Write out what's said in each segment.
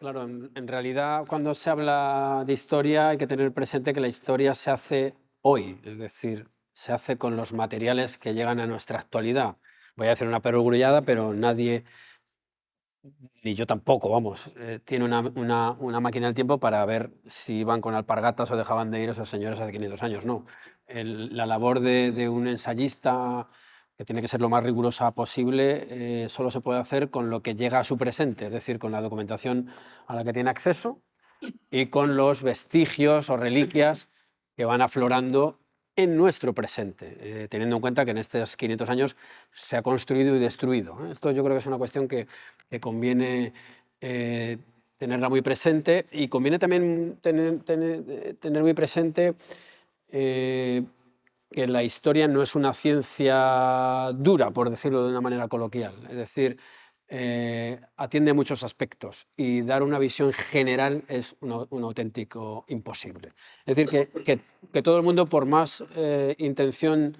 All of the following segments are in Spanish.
Claro, en realidad cuando se habla de historia hay que tener presente que la historia se hace hoy, es decir, se hace con los materiales que llegan a nuestra actualidad. Voy a hacer una perogrullada, pero nadie, ni yo tampoco, vamos, tiene una máquina del tiempo para ver si iban con alpargatas o dejaban de ir esos señores hace 500 años. No. La labor de un ensayista, que tiene que ser lo más rigurosa posible, solo se puede hacer con lo que llega a su presente, es decir, con la documentación a la que tiene acceso y con los vestigios o reliquias que van aflorando en nuestro presente, teniendo en cuenta que en estos 500 años se ha construido y destruido. Esto yo creo que es una cuestión que conviene tenerla muy presente, y conviene también tener muy presente que la historia no es una ciencia dura, por decirlo de una manera coloquial. Es decir, atiende a muchos aspectos y dar una visión general es un auténtico imposible. Es decir, que todo el mundo, por más intención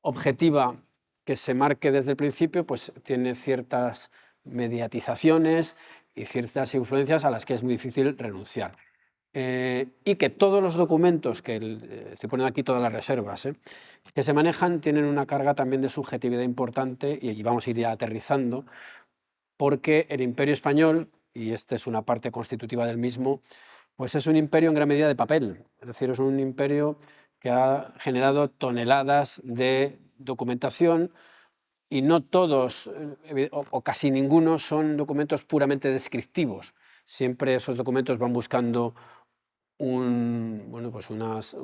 objetiva que se marque desde el principio, pues tiene ciertas mediatizaciones y ciertas influencias a las que es muy difícil renunciar. Y que todos los documentos, estoy poniendo aquí todas las reservas, que se manejan, tienen una carga también de subjetividad importante, y vamos a ir ya aterrizando, porque el Imperio Español, y esta es una parte constitutiva del mismo, pues es un imperio en gran medida de papel. Es decir, es un imperio que ha generado toneladas de documentación, y no todos, o casi ninguno, son documentos puramente descriptivos. Siempre esos documentos van buscando bueno, pues unas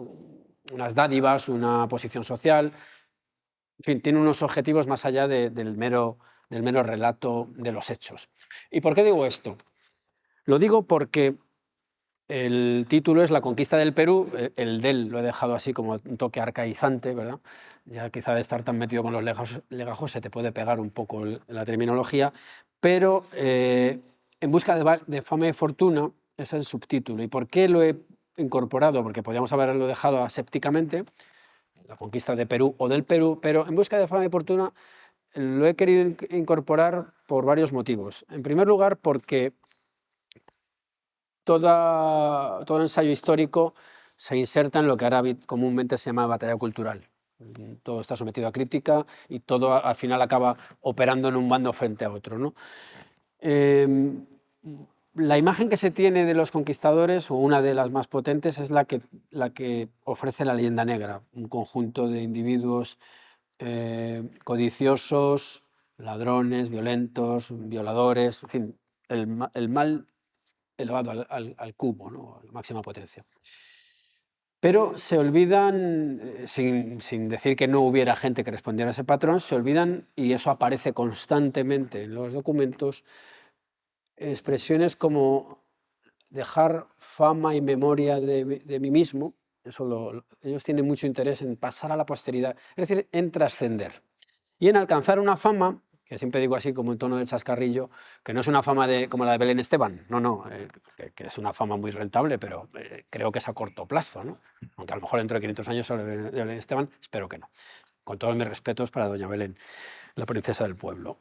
dádivas, una posición social, en fin, tiene unos objetivos más allá del mero relato de los hechos. ¿Y por qué digo esto? Lo digo porque el título es La conquista del Perú, el del lo he dejado así como un toque arcaizante, ¿verdad? Ya quizá de estar tan metido con los legajos se te puede pegar un poco la terminología, pero En busca de fama y fortuna es el subtítulo. ¿Y por qué lo he incorporado? Porque podríamos haberlo dejado asépticamente, La conquista de Perú o del Perú, pero En busca de fama y fortuna lo he querido incorporar por varios motivos. En primer lugar, porque todo ensayo histórico se inserta en lo que ahora comúnmente se llama batalla cultural. Todo está sometido a crítica y todo al final acaba operando en un bando frente a otro, ¿no? La imagen que se tiene de los conquistadores, o una de las más potentes, es la que ofrece la leyenda negra, un conjunto de individuos codiciosos, ladrones, violentos, violadores, en fin, el mal elevado al cubo, ¿no? A la máxima potencia. Pero se olvidan, sin decir que no hubiera gente que respondiera a ese patrón, se olvidan, y eso aparece constantemente en los documentos, expresiones como dejar fama y memoria de mí mismo. Ellos tienen mucho interés en pasar a la posteridad, es decir, en trascender y en alcanzar una fama, que siempre digo así como en tono de chascarrillo, que no es una fama como la de Belén Esteban, no, que es una fama muy rentable, pero creo que es a corto plazo, ¿no? Aunque a lo mejor dentro de 500 años hable de Belén Esteban, espero que no. Con todos mis respetos para doña Belén, la princesa del pueblo.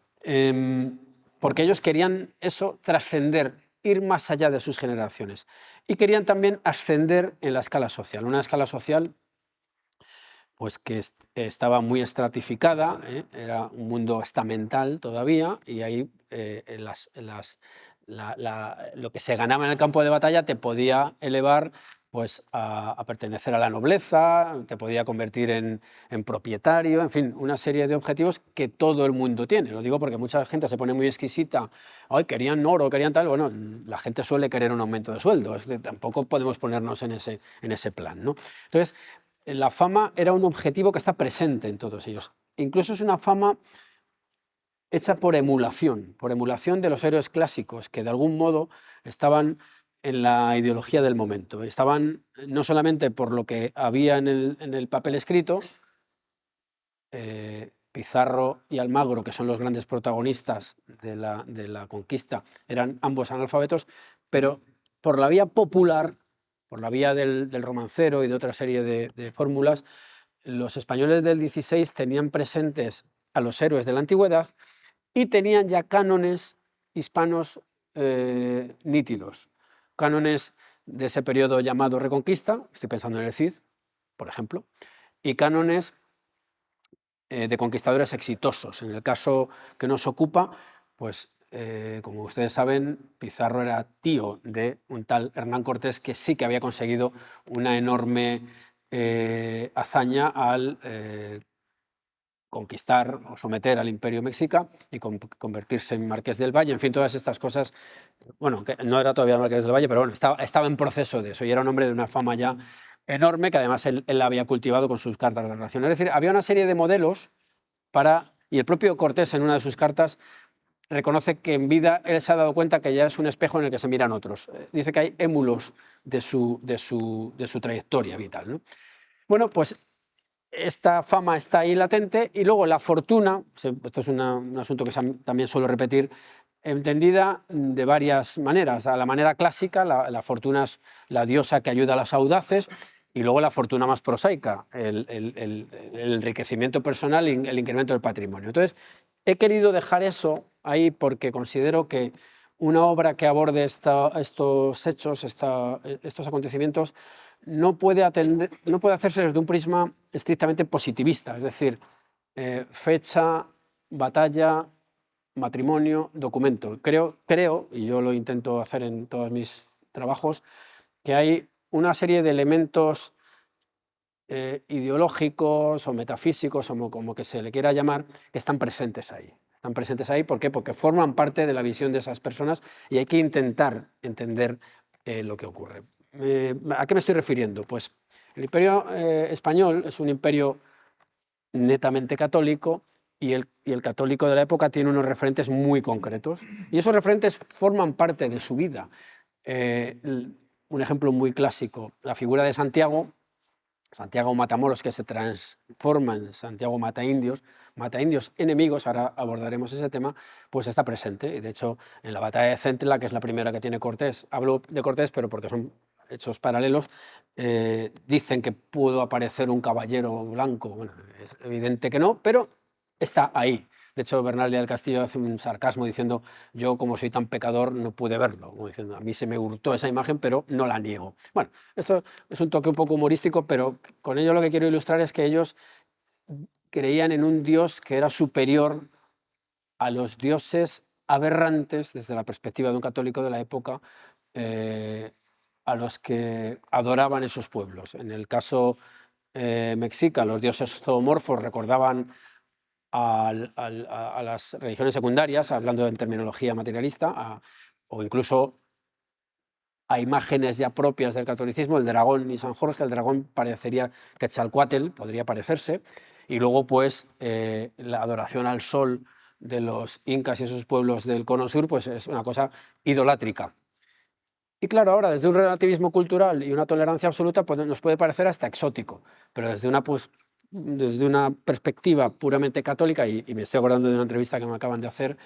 Porque ellos querían eso, trascender, ir más allá de sus generaciones. Y querían también ascender en la escala social, una escala social pues que estaba muy estratificada, era un mundo estamental todavía, y ahí lo que se ganaba en el campo de batalla te podía elevar pues, a pertenecer a la nobleza, te podía convertir en propietario, en fin, una serie de objetivos que todo el mundo tiene. Lo digo porque mucha gente se pone muy exquisita, ay, querían oro, querían tal. Bueno, la gente suele querer un aumento de sueldo, tampoco podemos ponernos en ese plan, ¿no? Entonces, la fama era un objetivo que está presente en todos ellos. Incluso es una fama hecha por emulación de los héroes clásicos, que de algún modo estaban en la ideología del momento. Estaban no solamente por lo que había en el papel escrito, Pizarro y Almagro, que son los grandes protagonistas de la conquista, eran ambos analfabetos, pero por la vía popular, por la vía del romancero y de otra serie de fórmulas, los españoles del 16 tenían presentes a los héroes de la antigüedad y tenían ya cánones hispanos nítidos. Cánones de ese periodo llamado Reconquista, estoy pensando en el Cid, por ejemplo, y cánones de conquistadores exitosos. En el caso que nos ocupa, pues como ustedes saben, Pizarro era tío de un tal Hernán Cortés, que sí que había conseguido una enorme hazaña al conquistar o someter al Imperio Mexica y convertirse en Marqués del Valle. En fin, todas estas cosas, bueno, que no era todavía Marqués del Valle, pero bueno, estaba en proceso de eso y era un hombre de una fama ya enorme, que además él la había cultivado con sus cartas de relación. Es decir, había una serie de modelos y el propio Cortés en una de sus cartas reconoce que en vida él se ha dado cuenta que ya es un espejo en el que se miran otros. Dice que hay émulos de su trayectoria vital, ¿no? Bueno, pues esta fama está ahí latente y luego la fortuna, esto es un asunto que también suelo repetir, entendida de varias maneras. A la manera clásica, la fortuna es la diosa que ayuda a los audaces, y luego la fortuna más prosaica, el enriquecimiento personal y el incremento del patrimonio. Entonces, he querido dejar eso ahí porque considero que una obra que aborde estos hechos, estos acontecimientos, no puede hacerse desde un prisma estrictamente positivista, es decir, fecha, batalla, matrimonio, documento. Creo, y yo lo intento hacer en todos mis trabajos, que hay una serie de elementos ideológicos o metafísicos, o como que se le quiera llamar, que están presentes ahí. Están presentes ahí, ¿por qué? Porque forman parte de la visión de esas personas y hay que intentar entender lo que ocurre. ¿A qué me estoy refiriendo? Pues el Imperio español es un imperio netamente católico y el católico de la época tiene unos referentes muy concretos y esos referentes forman parte de su vida. Un ejemplo muy clásico, la figura de Santiago Matamoros, que se transforma en Santiago Mataindios enemigos, ahora abordaremos ese tema, pues está presente. Y de hecho, en la batalla de Centla, que es la primera que tiene Cortés, hablo de Cortés, pero porque son hechos paralelos, dicen que pudo aparecer un caballero blanco. Bueno, es evidente que no, pero está ahí. De hecho, Bernal del Castillo hace un sarcasmo diciendo: yo, como soy tan pecador, no pude verlo. Como diciendo, a mí se me hurtó esa imagen, pero no la niego. Bueno, esto es un toque un poco humorístico, pero con ello lo que quiero ilustrar es que ellos creían en un dios que era superior a los dioses aberrantes, desde la perspectiva de un católico de la época, a los que adoraban esos pueblos. En el caso mexica, los dioses zoomorfos recordaban a las religiones secundarias, hablando en terminología materialista, o incluso a imágenes ya propias del catolicismo, el dragón y San Jorge. El dragón parecería Quetzalcóatl, podría parecerse, y luego pues la adoración al sol de los incas y esos pueblos del cono sur, pues es una cosa idolátrica. Y claro, ahora desde un relativismo cultural y una tolerancia absoluta pues nos puede parecer hasta exótico, pero desde una perspectiva puramente católica, y me estoy acordando de una entrevista que me acaban de hacer,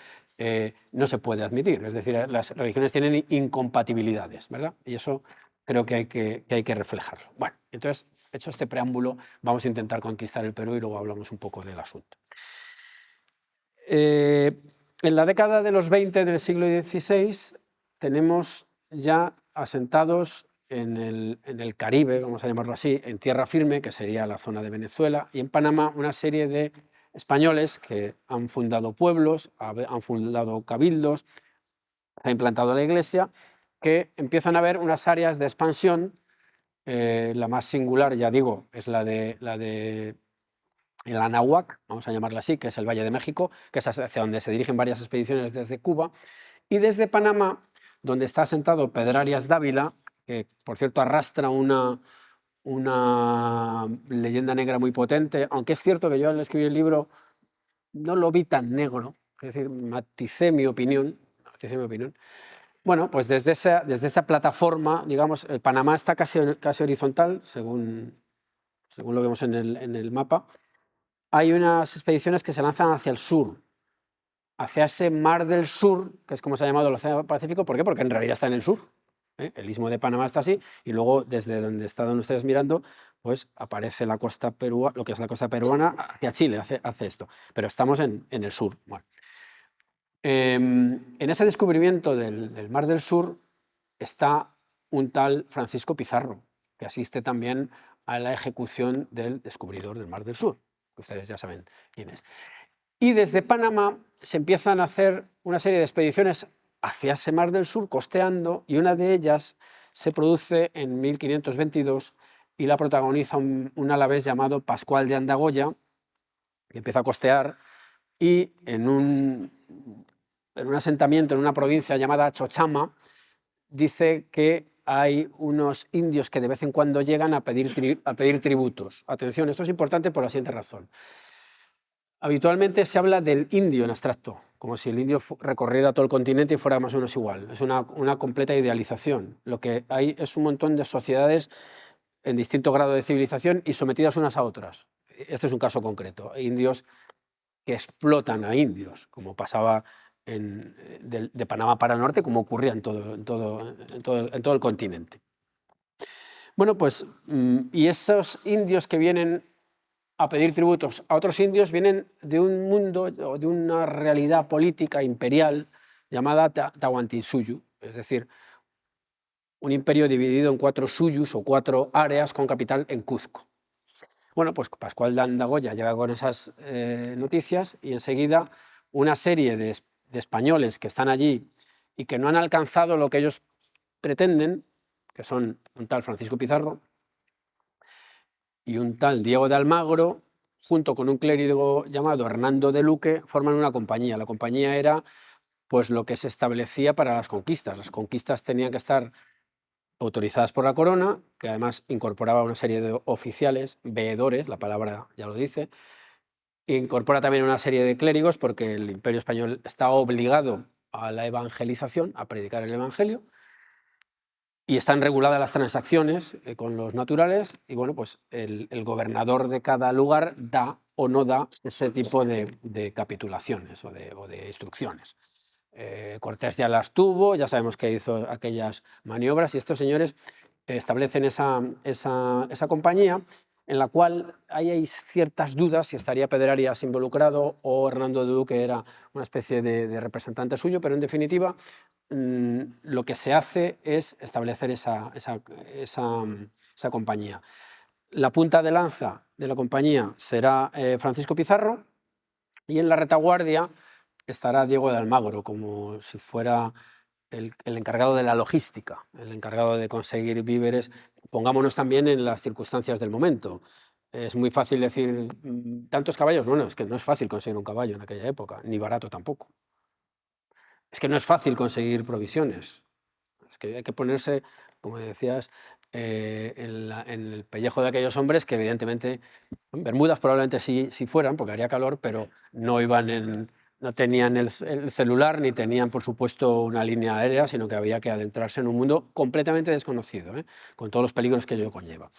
no se puede admitir. Es decir, las religiones tienen incompatibilidades, ¿verdad? Y eso creo que hay que reflejarlo. Bueno, entonces, hecho este preámbulo, vamos a intentar conquistar el Perú y luego hablamos un poco del asunto. En la década de los 20 del siglo XVI tenemos ya asentados en el Caribe, vamos a llamarlo así, en tierra firme, que sería la zona de Venezuela, y en Panamá una serie de españoles que han fundado pueblos, han fundado cabildos, se ha implantado la iglesia, que empiezan a ver unas áreas de expansión. La más singular, ya digo, es la de el Anahuac, vamos a llamarla así, que es el Valle de México, que es hacia donde se dirigen varias expediciones desde Cuba, y desde Panamá, donde está asentado Pedrarias Dávila, que por cierto arrastra una leyenda negra muy potente, aunque es cierto que yo al escribir el libro no lo vi tan negro, es decir, maticé mi opinión. Bueno, pues desde esa plataforma, digamos, Panamá está casi horizontal, según lo vemos en el mapa. Hay unas expediciones que se lanzan hacia el sur, hacia ese mar del sur, que es como se ha llamado el Océano Pacífico. ¿Por qué? Porque en realidad está en el sur. El istmo de Panamá está así, y luego desde donde están ustedes mirando, pues aparece la costa peruana, lo que es la costa peruana, hacia Chile, hace esto. Pero estamos en el sur. Bueno. En ese descubrimiento del Mar del Sur está un tal Francisco Pizarro, que asiste también a la ejecución del descubridor del Mar del Sur, que ustedes ya saben quién es. Y desde Panamá se empiezan a hacer una serie de expediciones hacia ese Mar del Sur, costeando, y una de ellas se produce en 1522 y la protagoniza un alavés llamado Pascual de Andagoya, que empieza a costear y en un asentamiento en una provincia llamada Chochama dice que hay unos indios que de vez en cuando llegan a pedir tributos. Atención, esto es importante por la siguiente razón. Habitualmente se habla del indio en abstracto, como si el indio recorriera todo el continente y fuera más o menos igual. Es una completa idealización. Lo que hay es un montón de sociedades en distinto grado de civilización y sometidas unas a otras. Este es un caso concreto. Hay indios que explotan a indios, como pasaba de Panamá para el norte, como ocurría en todo el continente. Bueno, pues, y esos indios que vienen a pedir tributos a otros indios vienen de un mundo o de una realidad política imperial llamada Tahuantinsuyo, es decir, un imperio dividido en 4 suyus o 4 áreas con capital en Cuzco. Bueno, pues Pascual de Andagoya llega con esas noticias y enseguida una serie de españoles que están allí y que no han alcanzado lo que ellos pretenden, que son un tal Francisco Pizarro y un tal Diego de Almagro, junto con un clérigo llamado Hernando de Luque, forman una compañía. La compañía era pues lo que se establecía para las conquistas. Las conquistas tenían que estar autorizadas por la corona, que además incorporaba una serie de oficiales, veedores, la palabra ya lo dice, incorpora también una serie de clérigos porque el Imperio Español está obligado a la evangelización, a predicar el Evangelio, y están reguladas las transacciones con los naturales, y bueno, pues el gobernador de cada lugar da o no da ese tipo de capitulaciones o de instrucciones. Cortés ya las tuvo, ya sabemos que hizo aquellas maniobras, y estos señores establecen esa compañía en la cual hay ciertas dudas si estaría Pedrarias involucrado o Hernando de Luque era una especie de representante suyo, pero en definitiva lo que se hace es establecer esa compañía. La punta de lanza de la compañía será Francisco Pizarro y en la retaguardia estará Diego de Almagro, como si fuera el encargado de la logística, el encargado de conseguir víveres. Pongámonos también en las circunstancias del momento. Es muy fácil decir, ¿tantos caballos? Bueno, es que no es fácil conseguir un caballo en aquella época, ni barato tampoco. Es que no es fácil conseguir provisiones. Es que hay que ponerse, como decías, en el pellejo de aquellos hombres que evidentemente, en Bermudas probablemente sí fueran, porque haría calor, pero no tenían el celular ni tenían, por supuesto, una línea aérea, sino que había que adentrarse en un mundo completamente desconocido, con todos los peligros que ello conlleva.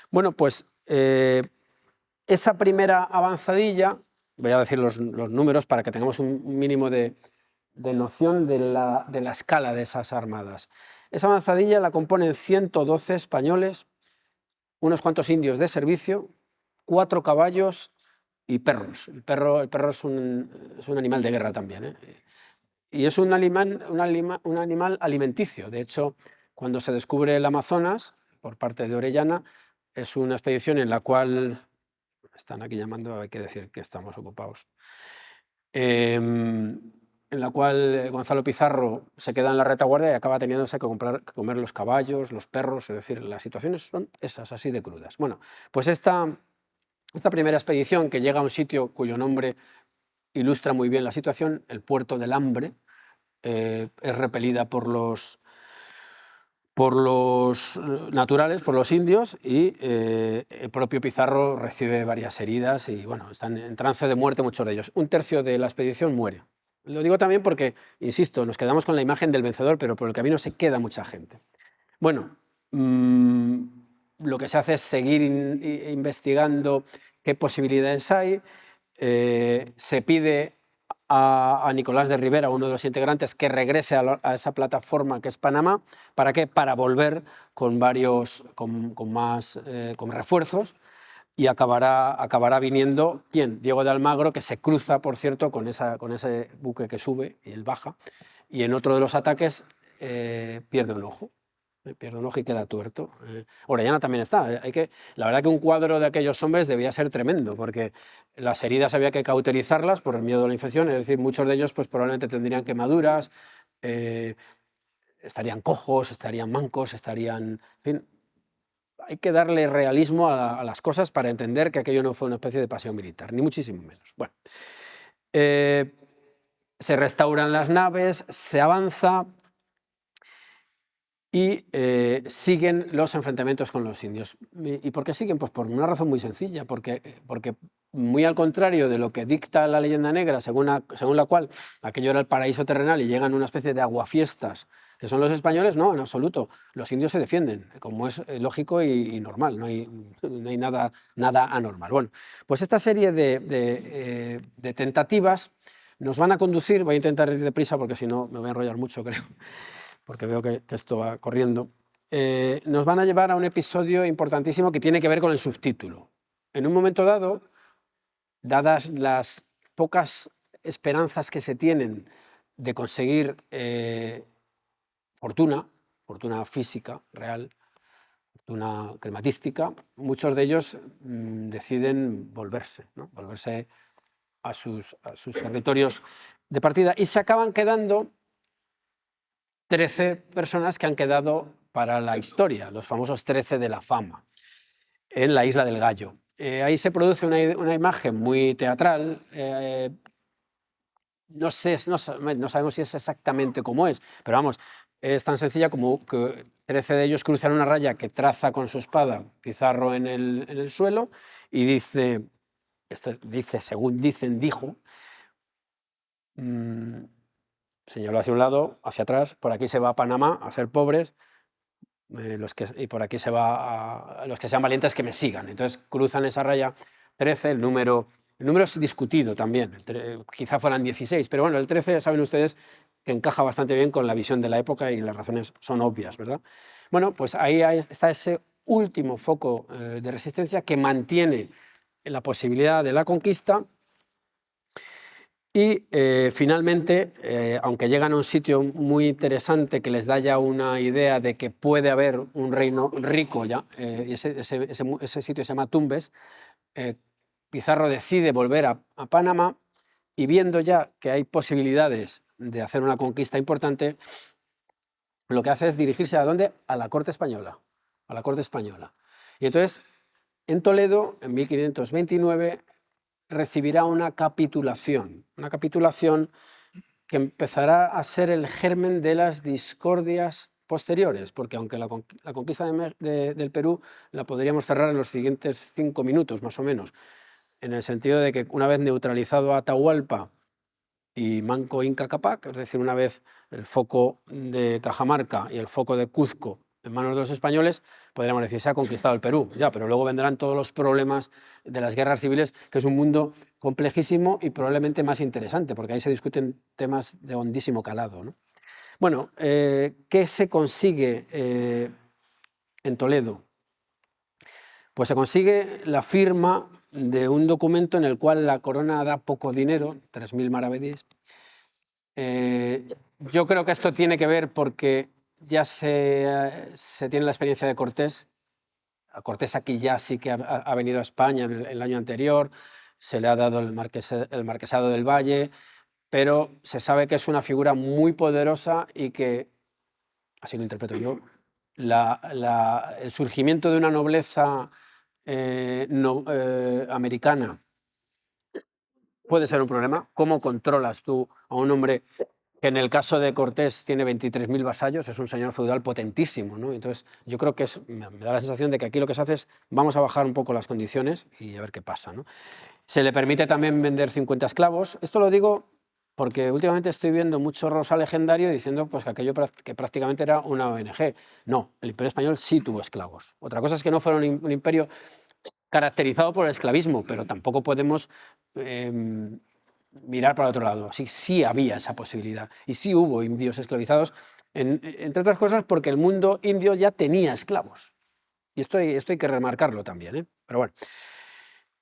Bueno, pues esa primera avanzadilla, voy a decir los números para que tengamos un mínimo de noción de la escala de esas armadas. Esa avanzadilla la componen 112 españoles, unos cuantos indios de servicio, 4 caballos y perros. El perro es un animal de guerra también, y es un animal alimenticio. De hecho, cuando se descubre el Amazonas por parte de Orellana, es una expedición en la cual, están aquí llamando, hay que decir que estamos ocupados, en la cual Gonzalo Pizarro se queda en la retaguardia y acaba teniéndose que comer los caballos, los perros, es decir, las situaciones son esas, así de crudas. Bueno, pues esta primera expedición que llega a un sitio cuyo nombre ilustra muy bien la situación, el Puerto del Hambre, es repelida por los naturales, por los indios, y el propio Pizarro recibe varias heridas y bueno, están en trance de muerte muchos de ellos. Un tercio de la expedición muere. Lo digo también porque, insisto, nos quedamos con la imagen del vencedor, pero por el camino se queda mucha gente. Bueno, lo que se hace es seguir investigando qué posibilidades hay. Se pide a Nicolás de Rivera, uno de los integrantes, que regrese a esa plataforma que es Panamá. ¿Para qué? Para volver con más refuerzos. y acabará viniendo, ¿quién? Diego de Almagro, que se cruza, por cierto, con ese buque que sube y él baja, y en otro de los ataques pierde un ojo. Pierde un ojo y queda tuerto. Orellana también está. La verdad que un cuadro de aquellos hombres debía ser tremendo, porque las heridas había que cauterizarlas por el miedo a la infección, es decir, muchos de ellos pues, probablemente tendrían quemaduras, estarían cojos, estarían mancos, estarían... En fin, hay que darle realismo a las cosas para entender que aquello no fue una especie de paseo militar, ni muchísimo menos. Bueno, se restauran las naves, se avanza y siguen los enfrentamientos con los indios. ¿Y por qué siguen? Pues por una razón muy sencilla, porque muy al contrario de lo que dicta la leyenda negra, según la cual aquello era el paraíso terrenal y llegan una especie de aguafiestas, que son los españoles, no, en absoluto. Los indios se defienden, como es lógico y normal, no hay nada anormal. Bueno, pues esta serie de tentativas nos van a conducir, voy a intentar ir deprisa porque si no me voy a enrollar mucho, creo, porque veo que esto va corriendo, nos van a llevar a un episodio importantísimo que tiene que ver con el subtítulo. En un momento dado, dadas las pocas esperanzas que se tienen de conseguir fortuna física, real, fortuna crematística, muchos de ellos deciden volverse, ¿no? Volverse a sus territorios de partida y se acaban quedando 13 personas que han quedado para la historia, los famosos 13 de la fama, en la Isla del Gallo. Ahí se produce una imagen muy teatral, no sabemos si es exactamente cómo es, pero vamos, es tan sencilla como que 13 de ellos cruzan una raya que traza con su espada Pizarro en el suelo y dice, según dijo, señaló hacia un lado, hacia atrás, por aquí se va a Panamá a ser pobres, y por aquí se va a los que sean valientes que me sigan. Entonces cruzan esa raya 13, el número es discutido también, quizá fueran 16, pero bueno, el 13 ya saben ustedes que encaja bastante bien con la visión de la época y las razones son obvias, ¿verdad? Bueno, pues ahí está ese último foco de resistencia que mantiene la posibilidad de la conquista. Y finalmente, aunque llegan a un sitio muy interesante que les da ya una idea de que puede haber un reino rico ya, y ese sitio se llama Tumbes, Pizarro decide volver a Panamá y viendo ya que hay posibilidades de hacer una conquista importante, lo que hace es dirigirse ¿a dónde? A la corte española. A la corte española. Y entonces, en Toledo, en 1529, recibirá una capitulación que empezará a ser el germen de las discordias posteriores, porque aunque la conquista del Perú la podríamos cerrar en los siguientes 5 minutos, más o menos, en el sentido de que una vez neutralizado a Atahualpa y Manco Inca Cápac, es decir, una vez el foco de Cajamarca y el foco de Cuzco en manos de los españoles, podríamos decir, se ha conquistado el Perú, ya, pero luego vendrán todos los problemas de las guerras civiles, que es un mundo complejísimo y probablemente más interesante, porque ahí se discuten temas de hondísimo calado, ¿no? Bueno, ¿qué se consigue en Toledo? Pues se consigue la firma de un documento en el cual la corona da poco dinero, 3.000 maravedís. Yo creo que esto tiene que ver porque ya se tiene la experiencia de Cortés. A Cortés aquí ya sí que ha venido a España el año anterior, se le ha dado el marquesado del Valle, pero se sabe que es una figura muy poderosa y que, así lo interpreto yo, el surgimiento de una nobleza americana puede ser un problema. ¿Cómo controlas tú a un hombre que en el caso de Cortés tiene 23.000 vasallos? Es un señor feudal potentísimo, ¿no? Entonces yo creo que me da la sensación de que aquí lo que se hace es vamos a bajar un poco las condiciones y a ver qué pasa, ¿no? Se le permite también vender 50 esclavos. Esto lo digo porque últimamente estoy viendo mucho rosa legendario diciendo pues, que aquello que prácticamente era una ONG. No, el Imperio Español sí tuvo esclavos. Otra cosa es que no fuera un imperio caracterizado por el esclavismo, pero tampoco podemos mirar para otro lado. Sí había esa posibilidad y sí hubo indios esclavizados, entre otras cosas porque el mundo indio ya tenía esclavos. Y esto hay que remarcarlo también, ¿eh? Pero bueno.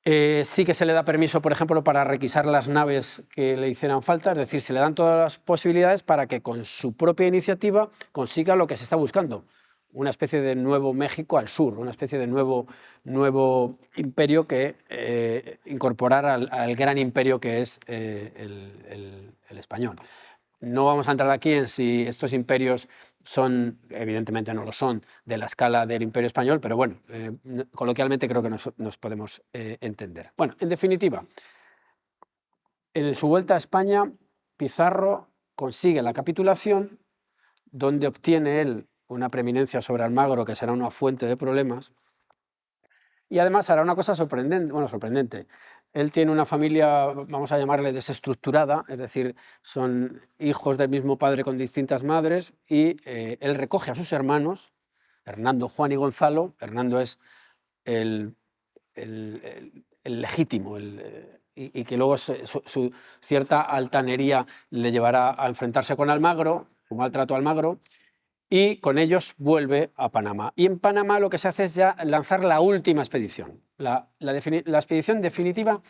Sí que se le da permiso, por ejemplo, para requisar las naves que le hicieran falta, es decir, se le dan todas las posibilidades para que con su propia iniciativa consiga lo que se está buscando, una especie de nuevo México al sur, una especie de nuevo imperio que incorporara al gran imperio que es el español. No vamos a entrar aquí en si estos imperios son, evidentemente no lo son, de la escala del Imperio Español, pero bueno, coloquialmente creo que nos podemos entender. Bueno, en definitiva, en su vuelta a España, Pizarro consigue la capitulación, donde obtiene él una preeminencia sobre Almagro que será una fuente de problemas, y además hará una cosa sorprendente, bueno, sorprendente. Él tiene una familia, vamos a llamarle desestructurada, es decir, son hijos del mismo padre con distintas madres, y él recoge a sus hermanos, Hernando, Juan y Gonzalo. Hernando es el legítimo, y que luego su cierta altanería le llevará a enfrentarse con Almagro, su maltrato a Almagro, y con ellos vuelve a Panamá. Y en Panamá lo que se hace es ya lanzar la última expedición, la expedición definitiva,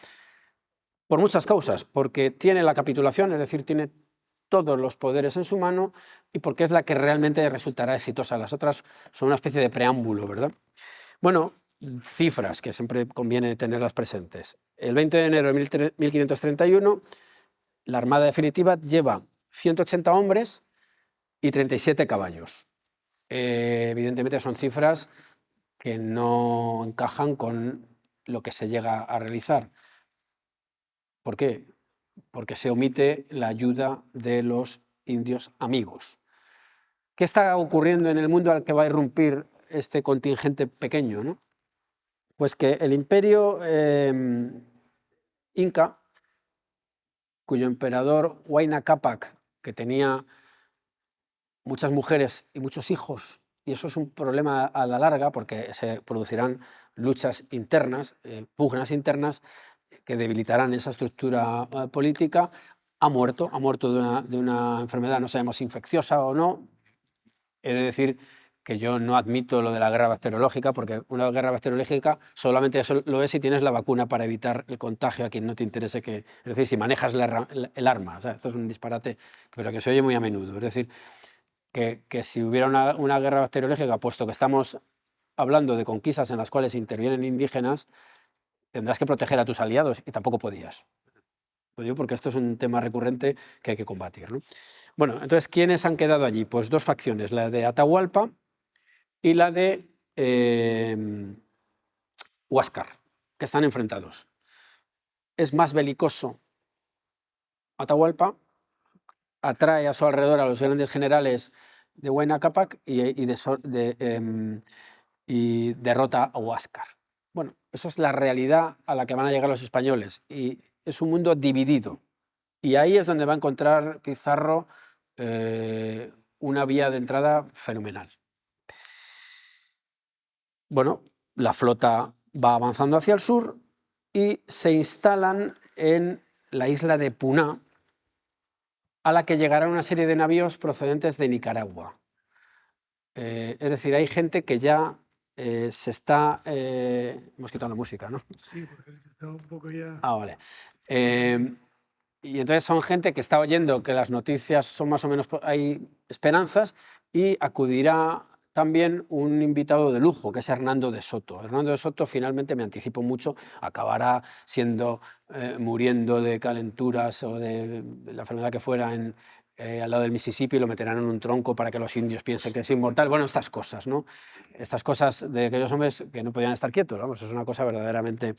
por muchas causas, porque tiene la capitulación, es decir, tiene todos los poderes en su mano, y porque es la que realmente resultará exitosa. Las otras son una especie de preámbulo, ¿verdad? Bueno, cifras que siempre conviene tenerlas presentes. El 20 de enero de 1531, la Armada definitiva lleva 180 hombres y 37 caballos. Evidentemente son cifras que no encajan con lo que se llega a realizar. ¿Por qué? Porque se omite la ayuda de los indios amigos. ¿Qué está ocurriendo en el mundo al que va a irrumpir este contingente pequeño, ¿no? Pues que el imperio inca, cuyo emperador Huayna Cápac, que tenía muchas mujeres y muchos hijos, y eso es un problema a la larga porque se producirán luchas internas, pugnas internas, que debilitarán esa estructura política, ha muerto de una enfermedad, no sabemos si infecciosa o no. He de decir que yo no admito lo de la guerra bacteriológica, porque una guerra bacteriológica solamente eso lo es si tienes la vacuna para evitar el contagio a quien no te interese, es decir, si manejas el arma. O sea, esto es un disparate, pero que se oye muy a menudo. Es decir, que si hubiera una guerra bacteriológica, puesto que estamos hablando de conquistas en las cuales intervienen indígenas, tendrás que proteger a tus aliados, y tampoco podías. Lo digo porque esto es un tema recurrente que hay que combatir, ¿no? Bueno, entonces, ¿quiénes han quedado allí? Pues dos facciones, la de Atahualpa y la de Huáscar, que están enfrentados. Es más belicoso Atahualpa, atrae a su alrededor a los grandes generales de Huayna Cápac y derrota a Huáscar. Bueno, eso es la realidad a la que van a llegar los españoles, y es un mundo dividido. Y ahí es donde va a encontrar Pizarro una vía de entrada fenomenal. Bueno, la flota va avanzando hacia el sur y se instalan en la isla de Puná, a la que llegará una serie de navíos procedentes de Nicaragua. Es decir, hay gente que ya se está... hemos quitado la música, ¿no? Sí, porque está un poco ya... Ah, vale. Y entonces son gente que está oyendo que las noticias son más o menos... hay esperanzas, y acudirá también un invitado de lujo, que es Hernando de Soto. Hernando de Soto, finalmente, me anticipo mucho, acabará muriendo de calenturas o de la enfermedad que fuera al lado del Mississippi, y lo meterán en un tronco para que los indios piensen que es inmortal. Bueno, estas cosas, ¿no? Estas cosas de aquellos hombres que no podían estar quietos, vamos, es una cosa verdaderamente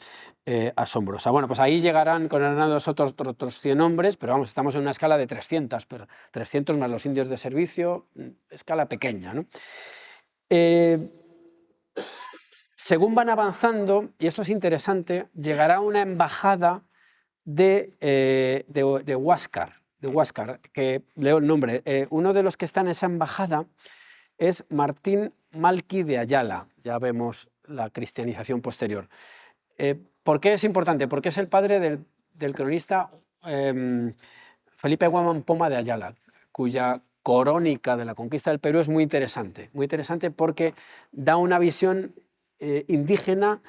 asombrosa. Bueno, pues ahí llegarán con Hernando de Soto otros 100 hombres, pero vamos, estamos en una escala de 300, pero 300 más los indios de servicio, escala pequeña, ¿no? Según van avanzando, y esto es interesante, llegará una embajada de Huáscar, que leo el nombre. Uno de los que está en esa embajada es Martín Malqui de Ayala. Ya vemos la cristianización posterior. ¿Por qué es importante? Porque es el padre del cronista Felipe Guamán Poma de Ayala, cuya crónica de la conquista del Perú es muy interesante porque da una visión indígena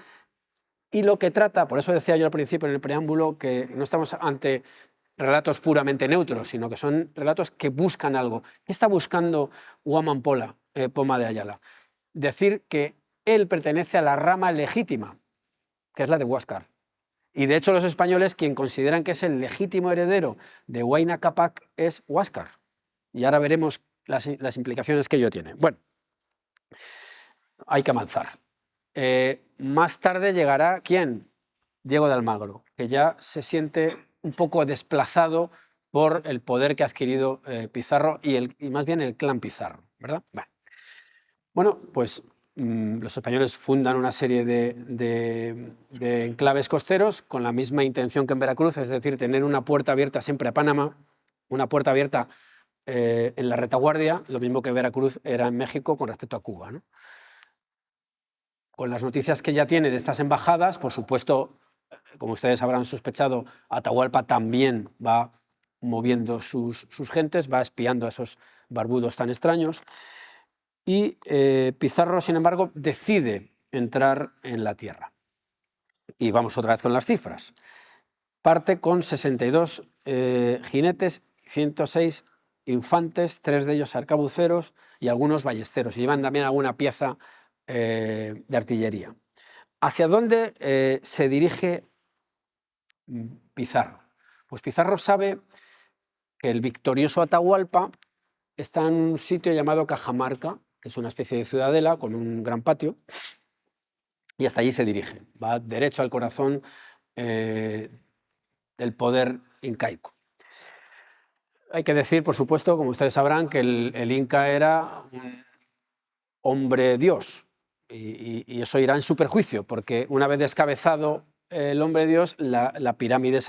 Y lo que trata, por eso decía yo al principio en el preámbulo, que no estamos ante relatos puramente neutros, sino que son relatos que buscan algo. ¿Qué está buscando Guamán Poma de Ayala? Decir que él pertenece a la rama legítima, que es la de Huáscar. Y de hecho los españoles, quien consideran que es el legítimo heredero de Huayna Cápac, es Huáscar. Y ahora veremos las implicaciones que ello tiene. Bueno, hay que avanzar. Más tarde llegará, ¿quién? Diego de Almagro, que ya se siente un poco desplazado por el poder que ha adquirido Pizarro y más bien el clan Pizarro, ¿verdad? Bueno, pues los españoles fundan una serie de enclaves costeros con la misma intención que en Veracruz, es decir, tener una puerta abierta siempre a Panamá, una puerta abierta en la retaguardia, lo mismo que Veracruz era en México con respecto a Cuba, ¿no? Con las noticias que ya tiene de estas embajadas, por supuesto, como ustedes habrán sospechado, Atahualpa también va moviendo sus gentes, va espiando a esos barbudos tan extraños. Y Pizarro, sin embargo, decide entrar en la tierra. Y vamos otra vez con las cifras. Parte con 62 jinetes, 106 infantes, 3 de ellos arcabuceros y algunos ballesteros. Y llevan también alguna pieza de artillería. ¿Hacia dónde se dirige Pizarro? Pues Pizarro sabe que el victorioso Atahualpa está en un sitio llamado Cajamarca, que es una especie de ciudadela con un gran patio, y hasta allí se dirige. Va derecho al corazón del poder incaico. Hay que decir, por supuesto, como ustedes sabrán, que el Inca era un hombre dios, y eso irá en su perjuicio, porque una vez descabezado el hombre dios, la pirámide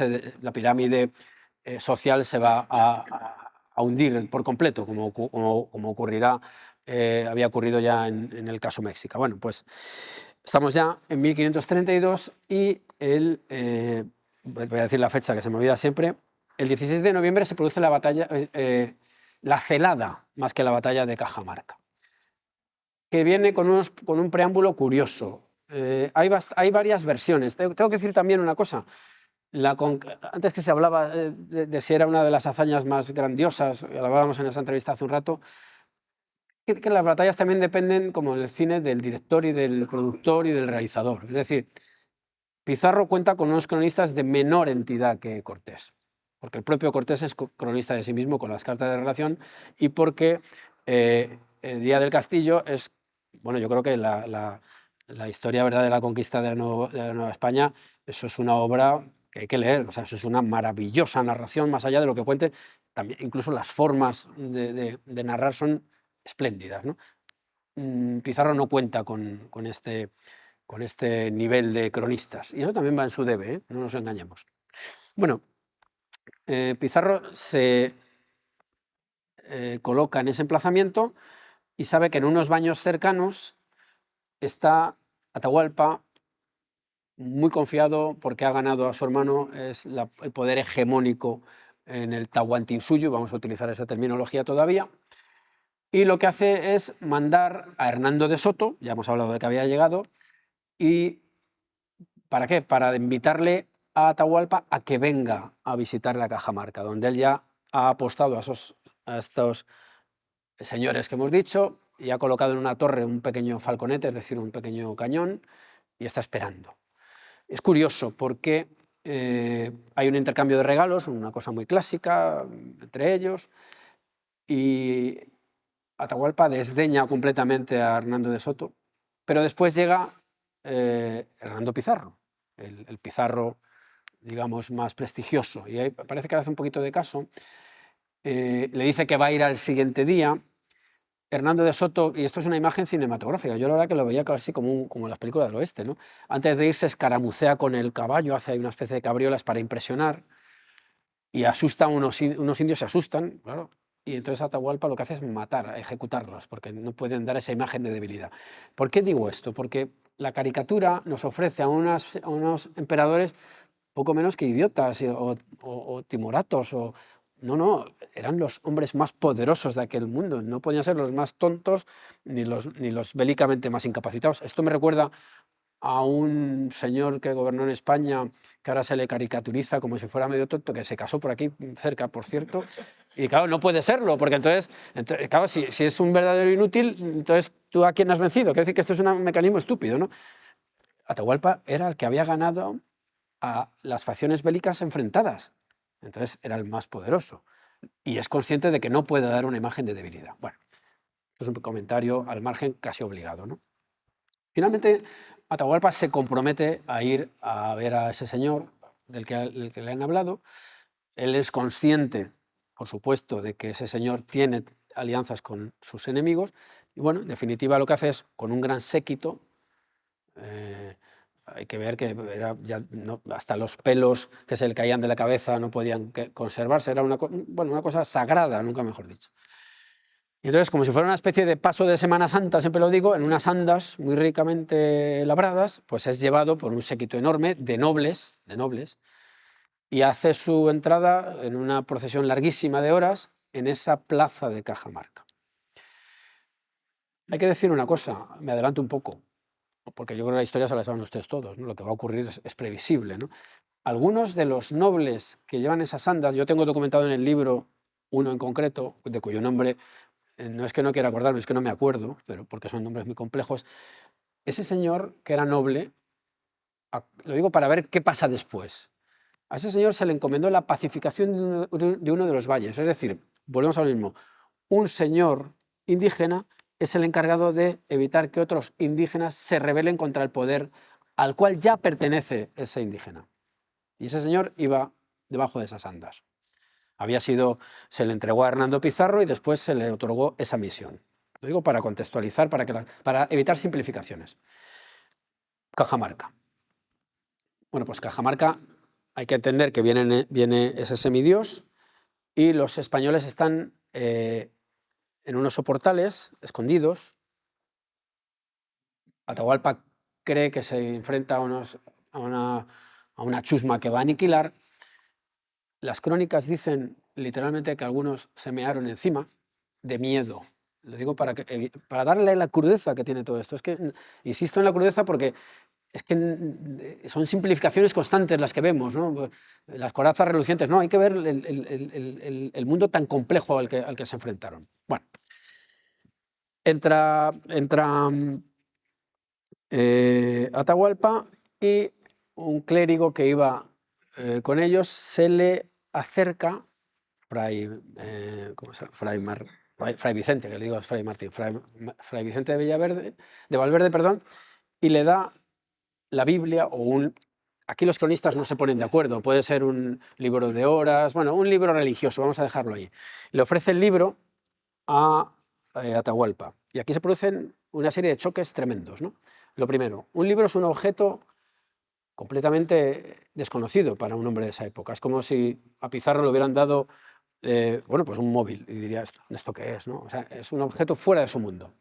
social se va a hundir por completo, como ocurrirá, había ocurrido ya en el caso México. Bueno, pues estamos ya en 1532 y voy a decir la fecha que se me olvida siempre, el 16 de noviembre se produce la batalla, la celada, más que la batalla de Cajamarca, que viene con un preámbulo curioso. Hay varias versiones. Tengo que decir también una cosa. Antes que se hablaba de si era una de las hazañas más grandiosas, lo hablábamos en esa entrevista hace un rato, que las batallas también dependen, como en el cine, del director y del productor y del realizador. Es decir, Pizarro cuenta con unos cronistas de menor entidad que Cortés, porque el propio Cortés es cronista de sí mismo con las cartas de relación y porque el Día del Castillo es, bueno, yo creo que la historia, ¿verdad?, de la conquista de la Nueva España, eso es una obra que hay que leer, o sea, eso es una maravillosa narración, más allá de lo que cuente, también, incluso las formas de narrar son espléndidas, ¿no? Pizarro no cuenta con este nivel de cronistas, y eso también va en su debe, no nos engañemos. Bueno, Pizarro se coloca en ese emplazamiento y sabe que en unos baños cercanos está Atahualpa, muy confiado porque ha ganado a su hermano, es el poder hegemónico en el Tahuantinsuyo, vamos a utilizar esa terminología todavía, y lo que hace es mandar a Hernando de Soto, ya hemos hablado de que había llegado, y ¿para qué? Para invitarle a Atahualpa a que venga a visitar la Cajamarca, donde él ya ha apostado a estos señores que hemos dicho y ha colocado en una torre un pequeño falconete, es decir, un pequeño cañón, y está esperando. Es curioso porque hay un intercambio de regalos, una cosa muy clásica entre ellos, y Atahualpa desdeña completamente a Hernando de Soto, pero después llega Hernando Pizarro, el Pizarro, digamos, más prestigioso, y ahí parece que le hace un poquito de caso, le dice que va a ir al siguiente día. Hernando de Soto, y esto es una imagen cinematográfica, yo la verdad que lo veía casi como en las películas del oeste, ¿no? Antes de irse escaramucea con el caballo, hace una especie de cabriolas para impresionar, y asusta a unos indios, se asustan, claro, y entonces Atahualpa lo que hace es matar, ejecutarlos, porque no pueden dar esa imagen de debilidad. ¿Por qué digo esto? Porque la caricatura nos ofrece a unos emperadores poco menos que idiotas o timoratos, no, eran los hombres más poderosos de aquel mundo, no podían ser los más tontos ni los bélicamente más incapacitados. Esto me recuerda a un señor que gobernó en España, que ahora se le caricaturiza como si fuera medio tonto, que se casó por aquí cerca, por cierto, y claro, no puede serlo, porque entonces claro, si es un verdadero inútil, entonces ¿tú a quién has vencido? Quiere decir que esto es un mecanismo estúpido, ¿no? Atahualpa era el que había ganado a las facciones bélicas enfrentadas, entonces era el más poderoso, y es consciente de que no puede dar una imagen de debilidad. Bueno, esto es un comentario al margen casi obligado, ¿no? Finalmente, Atahualpa se compromete a ir a ver a ese señor del que le han hablado. Él es consciente, por supuesto, de que ese señor tiene alianzas con sus enemigos y, bueno, en definitiva lo que hace es, con un gran séquito, hay que ver que era ya, hasta los pelos que se le caían de la cabeza no podían conservarse, era una cosa sagrada, nunca mejor dicho. Y entonces, como si fuera una especie de paso de Semana Santa, siempre lo digo, en unas andas muy ricamente labradas, pues es llevado por un séquito enorme de nobles, y hace su entrada en una procesión larguísima de horas en esa plaza de Cajamarca. Hay que decir una cosa, me adelanto un poco, porque yo creo que la historia se la saben ustedes todos, ¿no? Lo que va a ocurrir es previsible, ¿no? Algunos de los nobles que llevan esas andas, yo tengo documentado en el libro uno en concreto, de cuyo nombre no es que no quiera acordarme, es que no me acuerdo, pero porque son nombres muy complejos. Ese señor, que era noble, lo digo para ver qué pasa después. A ese señor se le encomendó la pacificación de uno de los valles. Es decir, volvemos a lo mismo, un señor indígena es el encargado de evitar que otros indígenas se rebelen contra el poder al cual ya pertenece ese indígena. Y ese señor iba debajo de esas andas. Se le entregó a Hernando Pizarro y después se le otorgó esa misión. Lo digo para contextualizar, para evitar simplificaciones. Cajamarca. Bueno, pues Cajamarca hay que entender que viene ese semidios y los españoles están en unos soportales escondidos. Atahualpa cree que se enfrenta a una chusma que va a aniquilar. Las crónicas dicen literalmente que algunos se mearon encima de miedo. Lo digo para darle la crudeza que tiene todo esto. Es que insisto en la crudeza porque es que son simplificaciones constantes las que vemos, ¿no? Las corazas relucientes. No, hay que ver el mundo tan complejo al que se enfrentaron. Bueno, entra Atahualpa y un clérigo que iba con ellos se le acerca, Fray Vicente, que le digo es Fray Martín, Fray Vicente de Valverde, perdón, y le da la Biblia aquí los cronistas no se ponen de acuerdo, puede ser un libro de horas, bueno, un libro religioso, vamos a dejarlo ahí. Le ofrece el libro a Atahualpa y aquí se producen una serie de choques tremendos, ¿no? Lo primero, un libro es un objeto completamente desconocido para un hombre de esa época. Es como si a Pizarro le hubieran dado pues un móvil y diría, ¿esto qué es? ¿No? O sea, es un objeto fuera de su mundo.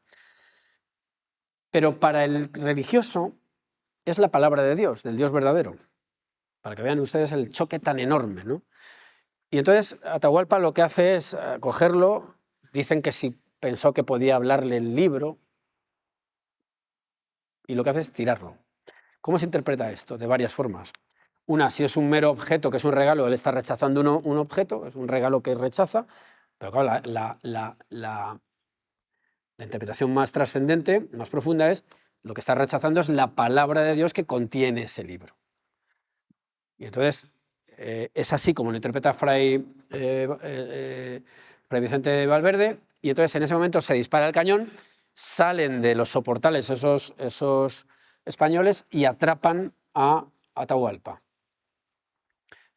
Pero para el religioso es la palabra de Dios, del Dios verdadero, para que vean ustedes el choque tan enorme, ¿no? Y entonces Atahualpa lo que hace es cogerlo, dicen que si pensó que podía hablarle el libro, y lo que hace es tirarlo. ¿Cómo se interpreta esto? De varias formas. Una, si es un mero objeto, que es un regalo, él está rechazando un objeto, es un regalo que rechaza, pero claro, la interpretación más trascendente, más profunda es, lo que está rechazando es la palabra de Dios que contiene ese libro. Y entonces, es así como lo interpreta Fray Vicente de Valverde, y entonces en ese momento se dispara el cañón, salen de los soportales esos españoles y atrapan a Atahualpa.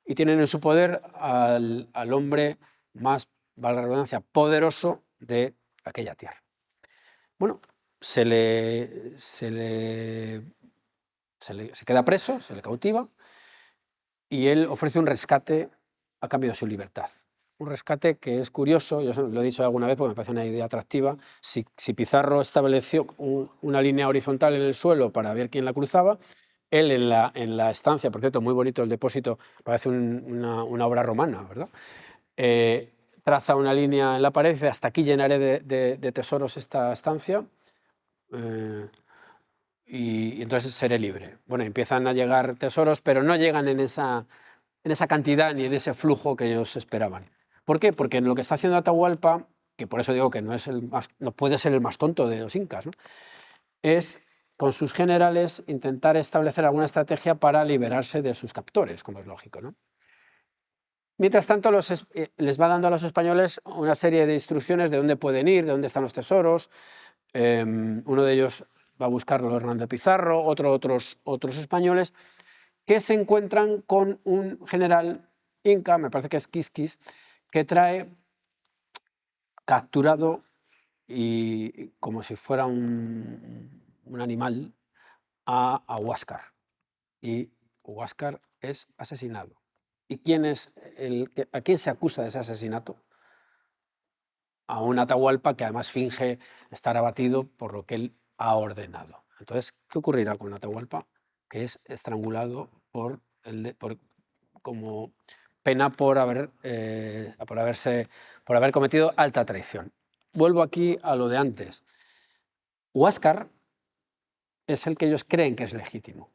Y tienen en su poder al hombre más, valga la redundancia, poderoso de aquella tierra. Bueno, se queda preso, se le cautiva, y él ofrece un rescate a cambio de su libertad. Un rescate que es curioso, yo lo he dicho alguna vez porque me parece una idea atractiva. Si Pizarro estableció una línea horizontal en el suelo para ver quién la cruzaba, él en la estancia, por cierto, muy bonito el depósito, parece una obra romana, ¿verdad? Traza una línea en la pared y dice, hasta aquí llenaré de tesoros esta estancia. y entonces seré libre. Bueno, empiezan a llegar tesoros, pero no llegan en esa cantidad ni en ese flujo que ellos esperaban. ¿Por qué? Porque lo que está haciendo Atahualpa, que por eso digo que no puede ser el más tonto de los incas, ¿no?, es con sus generales intentar establecer alguna estrategia para liberarse de sus captores, como es lógico, ¿no? Mientras tanto, les va dando a los españoles una serie de instrucciones de dónde pueden ir, de dónde están los tesoros. Uno de ellos va a buscarlo Hernando Pizarro, otros españoles, que se encuentran con un general inca, me parece que es Quisquis, que trae capturado y como si fuera un animal a Huáscar. Y Huáscar es asesinado. ¿Y a quién se acusa de ese asesinato? A un Atahualpa que además finge estar abatido por lo que él ha ordenado. Entonces, ¿qué ocurrirá con Atahualpa? Que es estrangulado como pena por haber cometido alta traición. Vuelvo aquí a lo de antes. Huáscar es el que ellos creen que es legítimo,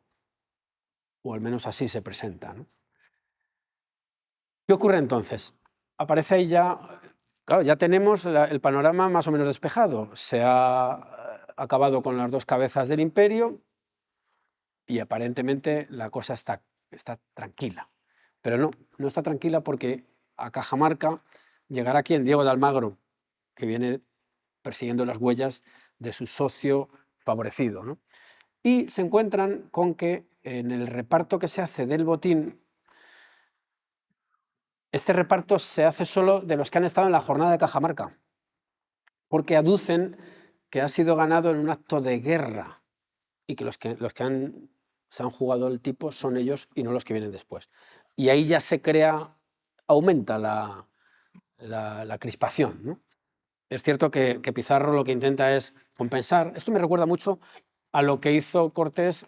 o al menos así se presenta, ¿no? ¿Qué ocurre entonces? Aparece ahí claro, ya tenemos el panorama más o menos despejado. Se ha acabado con las dos cabezas del imperio y aparentemente la cosa está tranquila. Pero no está tranquila porque a Cajamarca llegará quien, Diego de Almagro, que viene persiguiendo las huellas de su socio favorecido, ¿no? Y se encuentran con que en el reparto que se hace del botín, este reparto se hace solo de los que han estado en la jornada de Cajamarca, porque aducen que ha sido ganado en un acto de guerra y que los que se han jugado el tipo son ellos y no los que vienen después. Y ahí ya aumenta la crispación, ¿no? Es cierto que Pizarro lo que intenta es compensar. Esto me recuerda mucho a lo que hizo Cortés.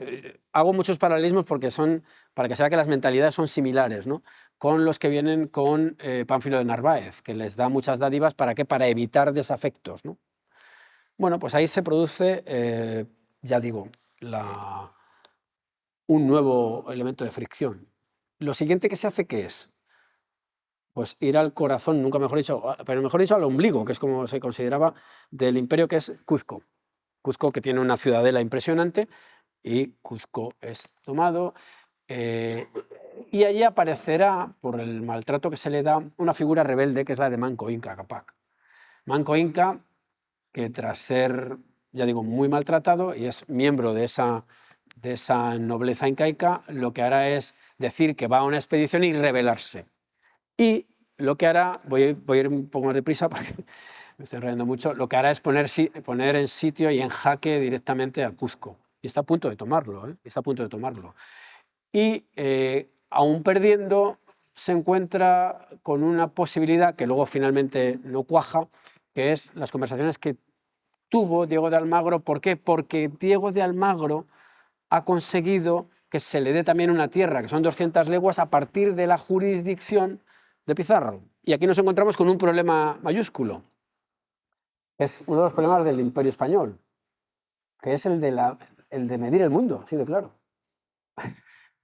Hago muchos paralelismos para que se vea que las mentalidades son similares, ¿no?, con los que vienen con Pánfilo de Narváez, que les da muchas dádivas. ¿Para qué? Para evitar desafectos, ¿no? Bueno, pues ahí se produce, ya digo, un nuevo elemento de fricción. Lo siguiente que se hace, ¿qué es? Pues ir al corazón, nunca mejor dicho, pero mejor dicho al ombligo, que es como se consideraba, del imperio, que es Cuzco. Cuzco, que tiene una ciudadela impresionante, y Cuzco es tomado. Y allí aparecerá, por el maltrato que se le da, una figura rebelde, que es la de Manco Inca Cápac. Manco Inca, que tras ser, ya digo, muy maltratado, y es miembro de esa nobleza incaica, lo que hará es decir que va a una expedición y rebelarse. Y lo que hará, voy a ir un poco más deprisa porque me estoy riendo mucho, lo que hará es poner en sitio y en jaque directamente a Cuzco. Y está a punto de tomarlo, ¿eh? Está a punto de tomarlo. Y aún perdiendo, se encuentra con una posibilidad que luego finalmente no cuaja, que es las conversaciones que tuvo Diego de Almagro. ¿Por qué? Porque Diego de Almagro ha conseguido que se le dé también una tierra, que son 200 leguas, a partir de la jurisdicción de Pizarro. Y aquí nos encontramos con un problema mayúsculo. Es uno de los problemas del Imperio Español, que es el de medir el mundo, sí, de claro.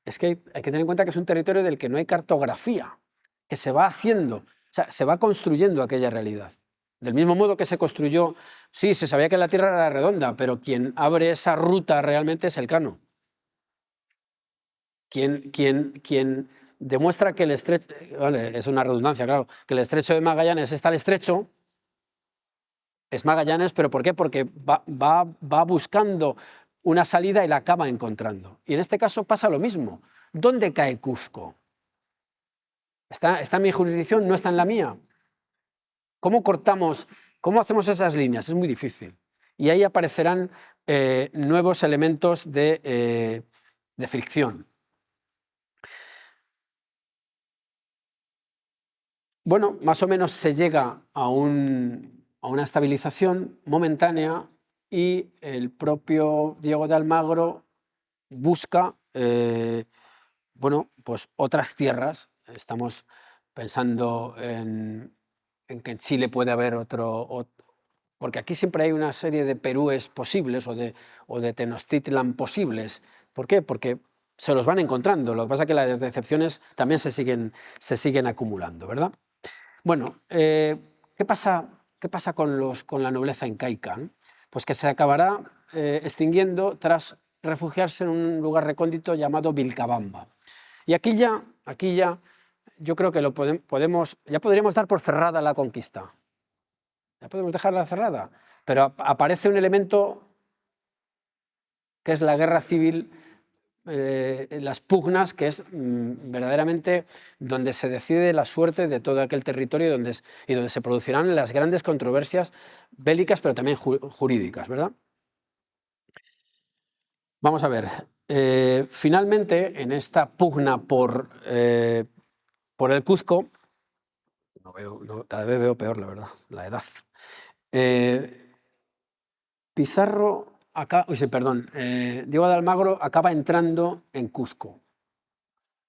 Es que hay que tener en cuenta que es un territorio del que no hay cartografía, que se va haciendo, o sea, se va construyendo aquella realidad. Del mismo modo que se construyó, sí, se sabía que la Tierra era redonda, pero quien abre esa ruta realmente es Elcano. Quien demuestra que el estrecho, vale, es una redundancia, claro, que el estrecho de Magallanes es tan estrecho, es Magallanes, ¿pero por qué? Porque va buscando una salida y la acaba encontrando. Y en este caso pasa lo mismo. ¿Dónde cae Cuzco? ¿Está en mi jurisdicción? ¿No está en la mía? ¿Cómo cortamos, cómo hacemos esas líneas? Es muy difícil. Y ahí aparecerán nuevos elementos de fricción. Bueno, más o menos se llega a una estabilización momentánea y el propio Diego de Almagro busca bueno, pues otras tierras. Estamos pensando en que en Chile puede haber porque aquí siempre hay una serie de Perúes posibles o de Tenochtitlan posibles. ¿Por qué? Porque se los van encontrando. Lo que pasa es que las decepciones también se siguen acumulando, ¿verdad? Bueno, ¿qué pasa con la nobleza incaica, ¿no? Pues que se acabará extinguiendo tras refugiarse en un lugar recóndito llamado Vilcabamba. Y aquí ya yo creo que ya podríamos dar por cerrada la conquista. Ya podemos dejarla cerrada. Pero aparece un elemento que es la guerra civil, las pugnas, que es verdaderamente donde se decide la suerte de todo aquel territorio y donde se producirán las grandes controversias bélicas, pero también jurídicas, ¿verdad? Vamos a ver. Finalmente, en esta pugna por el Cuzco, cada vez veo peor, la verdad, la edad. Pizarro Diego de Almagro acaba entrando en Cuzco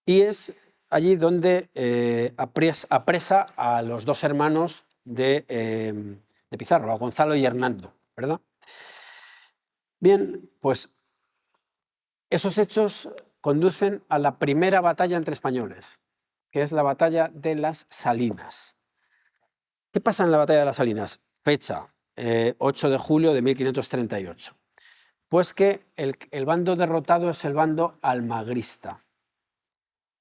y es allí donde apresa a los dos hermanos de Pizarro, a Gonzalo y Hernando, ¿verdad? Bien, pues esos hechos conducen a la primera batalla entre españoles, que es la batalla de las Salinas. ¿Qué pasa en la batalla de las Salinas? Fecha, 8 de julio de 1538. Pues que el bando derrotado es el bando almagrista.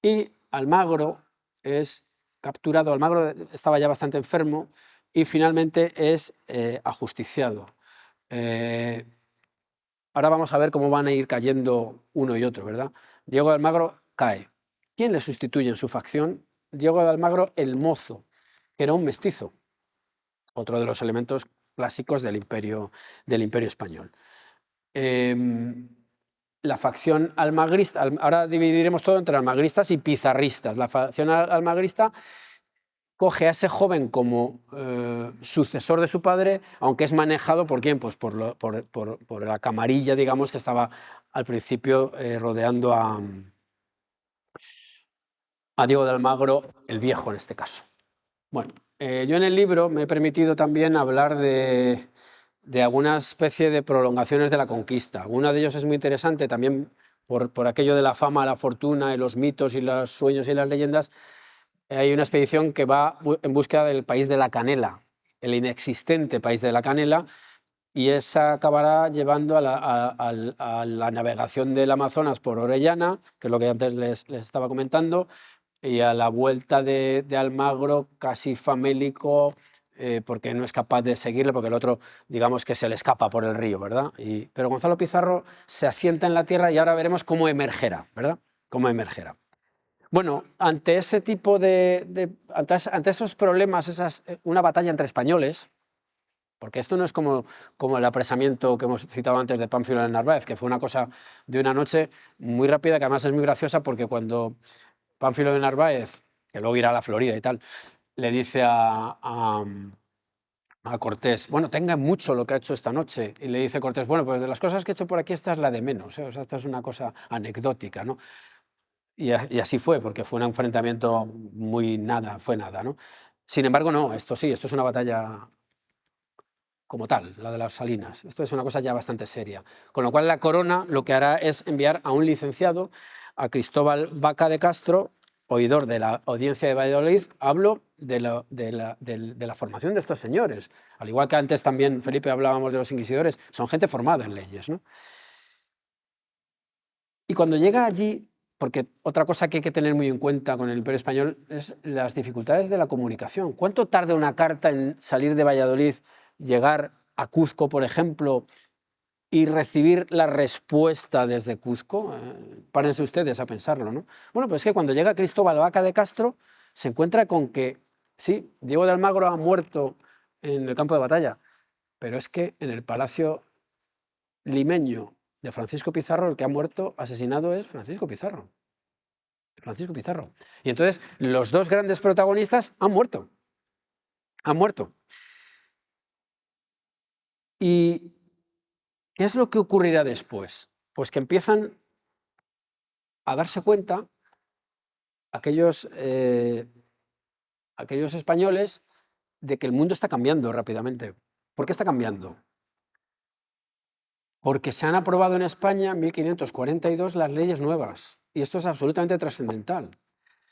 Y Almagro es capturado, Almagro estaba ya bastante enfermo y finalmente es ajusticiado. Ahora vamos a ver cómo van a ir cayendo uno y otro, ¿verdad? Diego de Almagro cae. ¿Quién le sustituye en su facción? Diego de Almagro el Mozo, que era un mestizo, otro de los elementos clásicos del Imperio español. La facción almagrista, ahora dividiremos todo entre almagristas y pizarristas. La facción almagrista coge a ese joven como sucesor de su padre, aunque es manejado por quién, pues por la camarilla, digamos, que estaba al principio rodeando a Diego de Almagro, el viejo en este caso. Bueno, yo en el libro me he permitido también hablar de alguna especie de prolongaciones de la conquista. Uno de ellos es muy interesante también por aquello de la fama, la fortuna y los mitos y los sueños y las leyendas. Hay una expedición que va en búsqueda del país de la canela, el inexistente país de la canela, y esa acabará llevando a la navegación del Amazonas por Orellana, que es lo que antes les estaba comentando, y a la vuelta de Almagro casi famélico, porque no es capaz de seguirle, porque el otro, digamos que se le escapa por el río, ¿verdad? Pero Gonzalo Pizarro se asienta en la tierra y ahora veremos cómo emergerá, ¿verdad? Cómo emergerá. Bueno, ante ese tipo ante esos problemas, una batalla entre españoles, porque esto no es como el apresamiento que hemos citado antes de Pánfilo de Narváez, que fue una cosa de una noche muy rápida, que además es muy graciosa, porque cuando Pánfilo de Narváez, que luego irá a la Florida y tal, le dice a Cortés, bueno, tenga mucho lo que ha hecho esta noche, y le dice Cortés, bueno, pues de las cosas que he hecho por aquí esta es la de menos, o sea, esta es una cosa anecdótica, ¿no? Y así fue, porque fue un enfrentamiento fue nada, ¿no? Sin embargo, no, esto es una batalla como tal, la de las Salinas. Esto es una cosa ya bastante seria. Con lo cual la corona lo que hará es enviar a un licenciado, a Cristóbal Vaca de Castro, oidor de la Audiencia de Valladolid. Hablo de la formación de estos señores. Al igual que antes también, Felipe, hablábamos de los inquisidores, son gente formada en leyes, ¿no? Y cuando llega allí, porque otra cosa que hay que tener muy en cuenta con el Imperio Español es las dificultades de la comunicación. ¿Cuánto tarda una carta en salir de Valladolid, llegar a Cuzco, por ejemplo, y recibir la respuesta desde Cuzco? Párense ustedes a pensarlo, ¿no? Bueno, pues es que cuando llega Cristóbal Vaca de Castro, se encuentra con que, sí, Diego de Almagro ha muerto en el campo de batalla, pero es que en el palacio limeño de Francisco Pizarro, el que ha muerto asesinado es Francisco Pizarro. Francisco Pizarro. Y entonces los dos grandes protagonistas han muerto. Han muerto. ¿Y qué es lo que ocurrirá después? Pues que empiezan a darse cuenta aquellos españoles de que el mundo está cambiando rápidamente. ¿Por qué está cambiando? Porque se han aprobado en España en 1542 las leyes nuevas, y esto es absolutamente trascendental.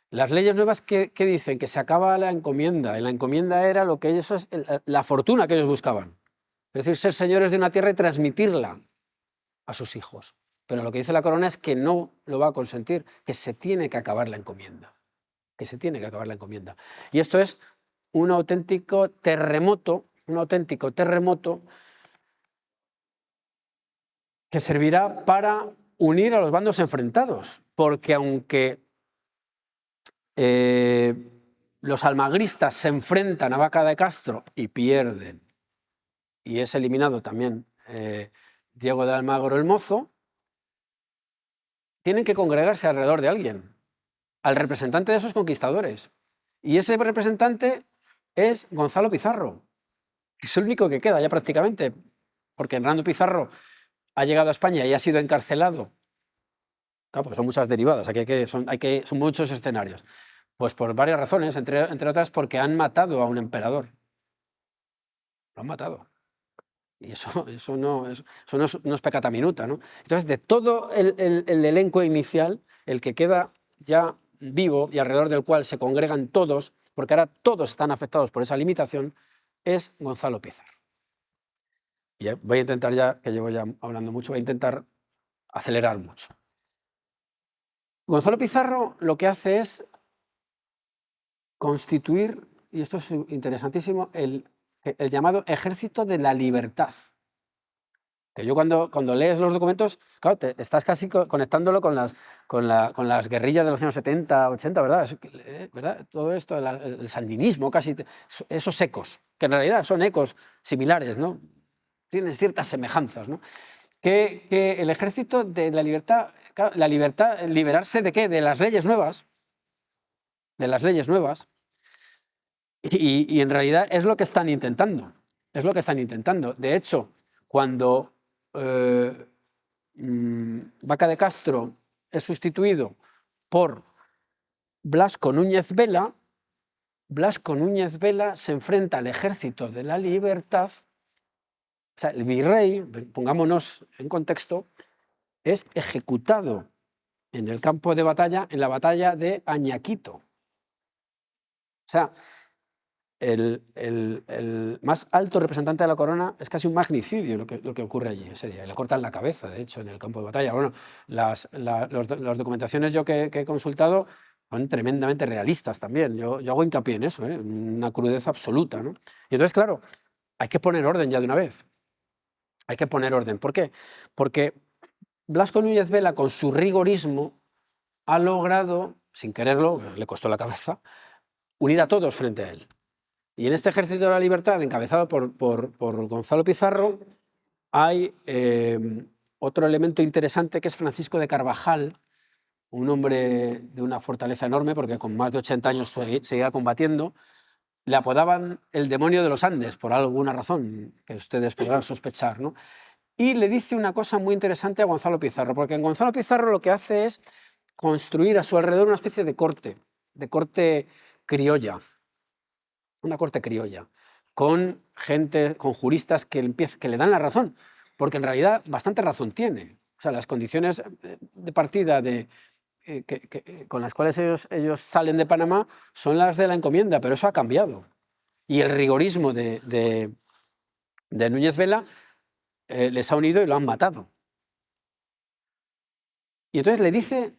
Las leyes nuevas que dicen que se acaba la encomienda, y la encomienda era lo que ellos, la fortuna que ellos buscaban, es decir, ser señores de una tierra y transmitirla a sus hijos. Pero lo que dice la corona es que no lo va a consentir, que se tiene que acabar la encomienda, que se tiene que acabar la encomienda. Y esto es un auténtico terremoto que servirá para unir a los bandos enfrentados, porque aunque los almagristas se enfrentan a Vaca de Castro y pierden, y es eliminado también Diego de Almagro el Mozo, tienen que congregarse alrededor de alguien, al representante de esos conquistadores. Y ese representante es Gonzalo Pizarro, que es el único que queda ya prácticamente, porque Hernando Pizarro ha llegado a España y ha sido encarcelado. Claro, porque son muchas derivadas, son muchos escenarios. Pues por varias razones, entre otras porque han matado a un emperador. Lo han matado. Y eso no es peccata minuta, ¿no? Entonces, de todo el elenco inicial, el que queda ya vivo y alrededor del cual se congregan todos, porque ahora todos están afectados por esa limitación, es Gonzalo Pizarro. Y voy a intentar, ya que llevo ya hablando mucho, voy a intentar acelerar mucho. Gonzalo Pizarro lo que hace es constituir, y esto es interesantísimo, el llamado Ejército de la Libertad. Que yo cuando lees los documentos, claro, estás casi conectándolo con las guerrillas de los años 70, 80, ¿verdad? ¿Verdad? Todo esto, el sandinismo, casi, esos ecos, que en realidad son ecos similares, ¿no? Tienen ciertas semejanzas, ¿no? Que el Ejército de la Libertad, claro, la libertad, liberarse ¿de qué? De las leyes nuevas, y en realidad es lo que están intentando, De hecho, cuando Vaca de Castro es sustituido por Blasco Núñez Vela, Blasco Núñez Vela se enfrenta al Ejército de la Libertad. O sea, el virrey, pongámonos en contexto, es ejecutado en el campo de batalla, en la batalla de Añaquito. O sea, el más alto representante de la corona es casi un magnicidio lo que ocurre allí ese día. Le cortan la cabeza, de hecho, en el campo de batalla. Bueno, las documentaciones yo que he consultado son tremendamente realistas también. Yo hago hincapié en eso, una crudeza absoluta, ¿no? Y entonces, claro, hay que poner orden ya de una vez. Hay que poner orden. ¿Por qué? Porque Blasco Núñez Vela, con su rigorismo, ha logrado, sin quererlo, le costó la cabeza, unir a todos frente a él. Y en este Ejército de la Libertad, encabezado por Gonzalo Pizarro, hay otro elemento interesante que es Francisco de Carvajal, un hombre de una fortaleza enorme, porque con más de 80 años seguía combatiendo. Le apodaban el demonio de los Andes, por alguna razón que ustedes podrán sospechar, ¿no? Y le dice una cosa muy interesante a Gonzalo Pizarro, porque en Gonzalo Pizarro lo que hace es construir a su alrededor una especie de corte criolla, una corte criolla, con gente, con juristas que le dan la razón, porque en realidad bastante razón tiene. O sea, las condiciones de partida con las cuales ellos salen de Panamá son las de la encomienda, pero eso ha cambiado. Y el rigorismo de Núñez Vela les ha unido y lo han matado. Y entonces le dice,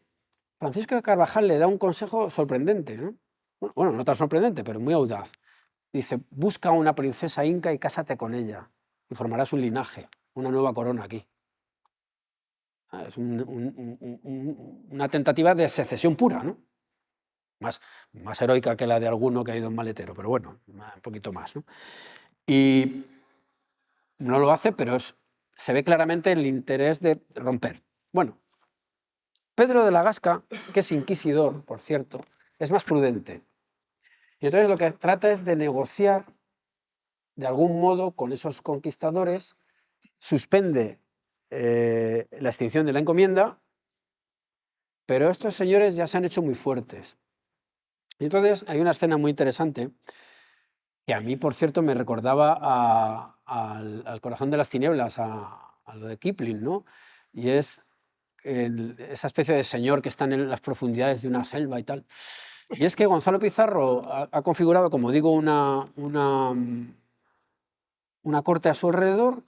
Francisco de Carvajal le da un consejo sorprendente, ¿no? Bueno, no tan sorprendente, pero muy audaz. Dice, busca una princesa inca y cásate con ella y formarás un linaje, una nueva corona aquí. Es una tentativa de secesión pura, ¿no? Más heroica que la de alguno que ha ido en maletero, pero bueno, un poquito más, ¿no? Y no lo hace, pero se ve claramente el interés de romper. Bueno, Pedro de la Gasca, que es inquisidor, por cierto, es más prudente. Y entonces lo que trata es de negociar de algún modo con esos conquistadores, suspende la extinción de la encomienda, pero estos señores ya se han hecho muy fuertes. Y entonces hay una escena muy interesante que a mí, por cierto, me recordaba al corazón de las tinieblas, a lo de Kipling, ¿no? Y es esa especie de señor que está en las profundidades de una selva y tal. Y es que Gonzalo Pizarro ha configurado, como digo, una corte a su alrededor,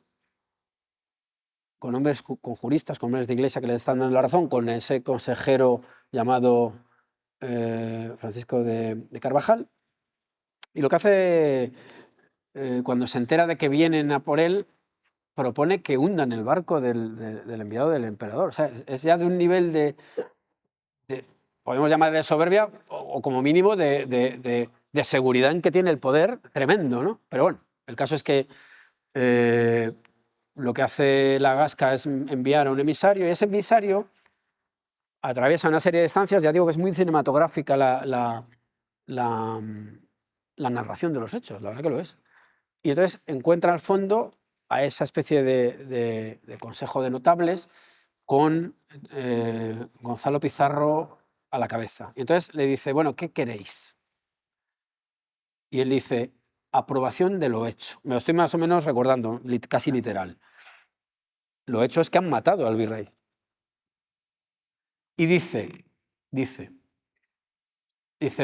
con hombres, con juristas, con hombres de iglesia que le están dando la razón, con ese consejero llamado Francisco de Carvajal. Y lo que hace, cuando se entera de que vienen a por él, propone que hundan el barco del enviado del emperador. O sea, es ya de un nivel de podemos llamarle soberbia, o como mínimo de seguridad en que tiene el poder tremendo, ¿no? Pero bueno, el caso es que lo que hace la Gasca es enviar a un emisario, y ese emisario atraviesa una serie de estancias. Ya digo que es muy cinematográfica la narración de los hechos, la verdad que lo es. Y entonces encuentra al fondo a esa especie de consejo de notables con Gonzalo Pizarro a la cabeza. Y entonces le dice, bueno, ¿qué queréis? Y él dice, aprobación de lo hecho. Me lo estoy más o menos recordando, casi literal. Lo hecho es que han matado al virrey. Y dice,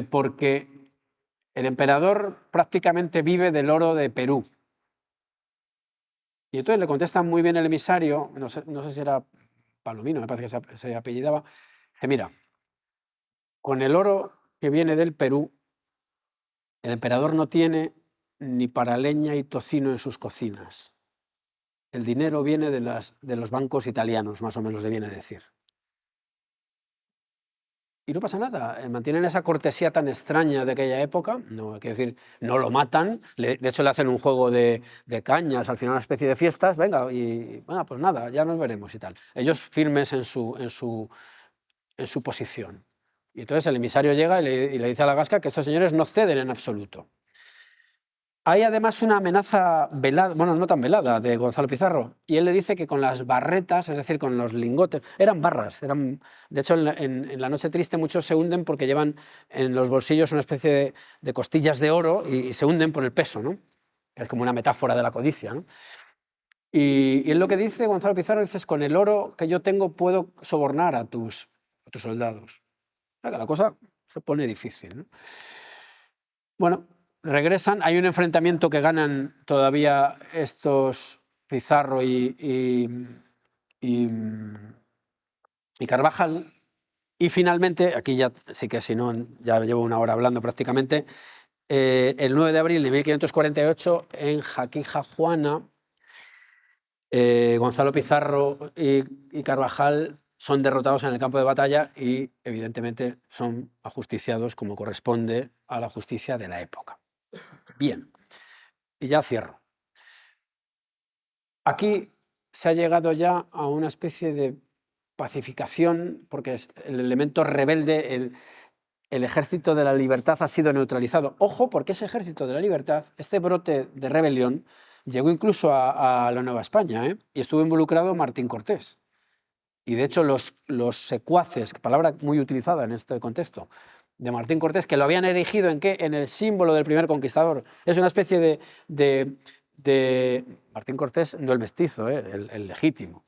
porque el emperador prácticamente vive del oro de Perú. Y entonces le contesta muy bien el emisario, no sé si era Palomino, me parece que se apellidaba. Dice, mira, con el oro que viene del Perú, el emperador no tiene ni para leña y tocino en sus cocinas. El dinero viene de los bancos italianos, más o menos le viene a decir. Y no pasa nada, mantienen esa cortesía tan extraña de aquella época, no, quiero decir, no lo matan, de hecho le hacen un juego de cañas, al final una especie de fiestas, venga, y bueno, pues nada, ya nos veremos y tal. Ellos firmes en su posición. Y entonces el emisario llega y le dice a la Gasca que estos señores no ceden en absoluto. Hay además una amenaza velada, bueno, no tan velada, de Gonzalo Pizarro, y él le dice que con las barretas, es decir, con los lingotes, eran barras, de hecho en la noche triste muchos se hunden porque llevan en los bolsillos una especie de costillas de oro y se hunden por el peso, ¿no? Es como una metáfora de la codicia, ¿no? Y él lo que dice, Gonzalo Pizarro, dice, es con el oro que yo tengo puedo sobornar a tus soldados. O sea, que la cosa se pone difícil, ¿no? Bueno, regresan, hay un enfrentamiento que ganan todavía estos Pizarro y Carvajal, y finalmente, aquí ya sí que si no, ya llevo una hora hablando prácticamente, el 9 de abril de 1548 en Jaquijajuana, Gonzalo Pizarro y Carvajal son derrotados en el campo de batalla y evidentemente son ajusticiados como corresponde a la justicia de la época. Bien, y ya cierro. Aquí se ha llegado ya a una especie de pacificación, porque es el elemento rebelde, el ejército de la libertad ha sido neutralizado. Ojo, porque ese ejército de la libertad, este brote de rebelión, llegó incluso a la Nueva España, ¿eh? Y estuvo involucrado Martín Cortés. Y de hecho los secuaces, palabra muy utilizada en este contexto, de Martín Cortés, que lo habían erigido ¿en qué? En el símbolo del primer conquistador. Es una especie de Martín Cortés, no el mestizo, el legítimo,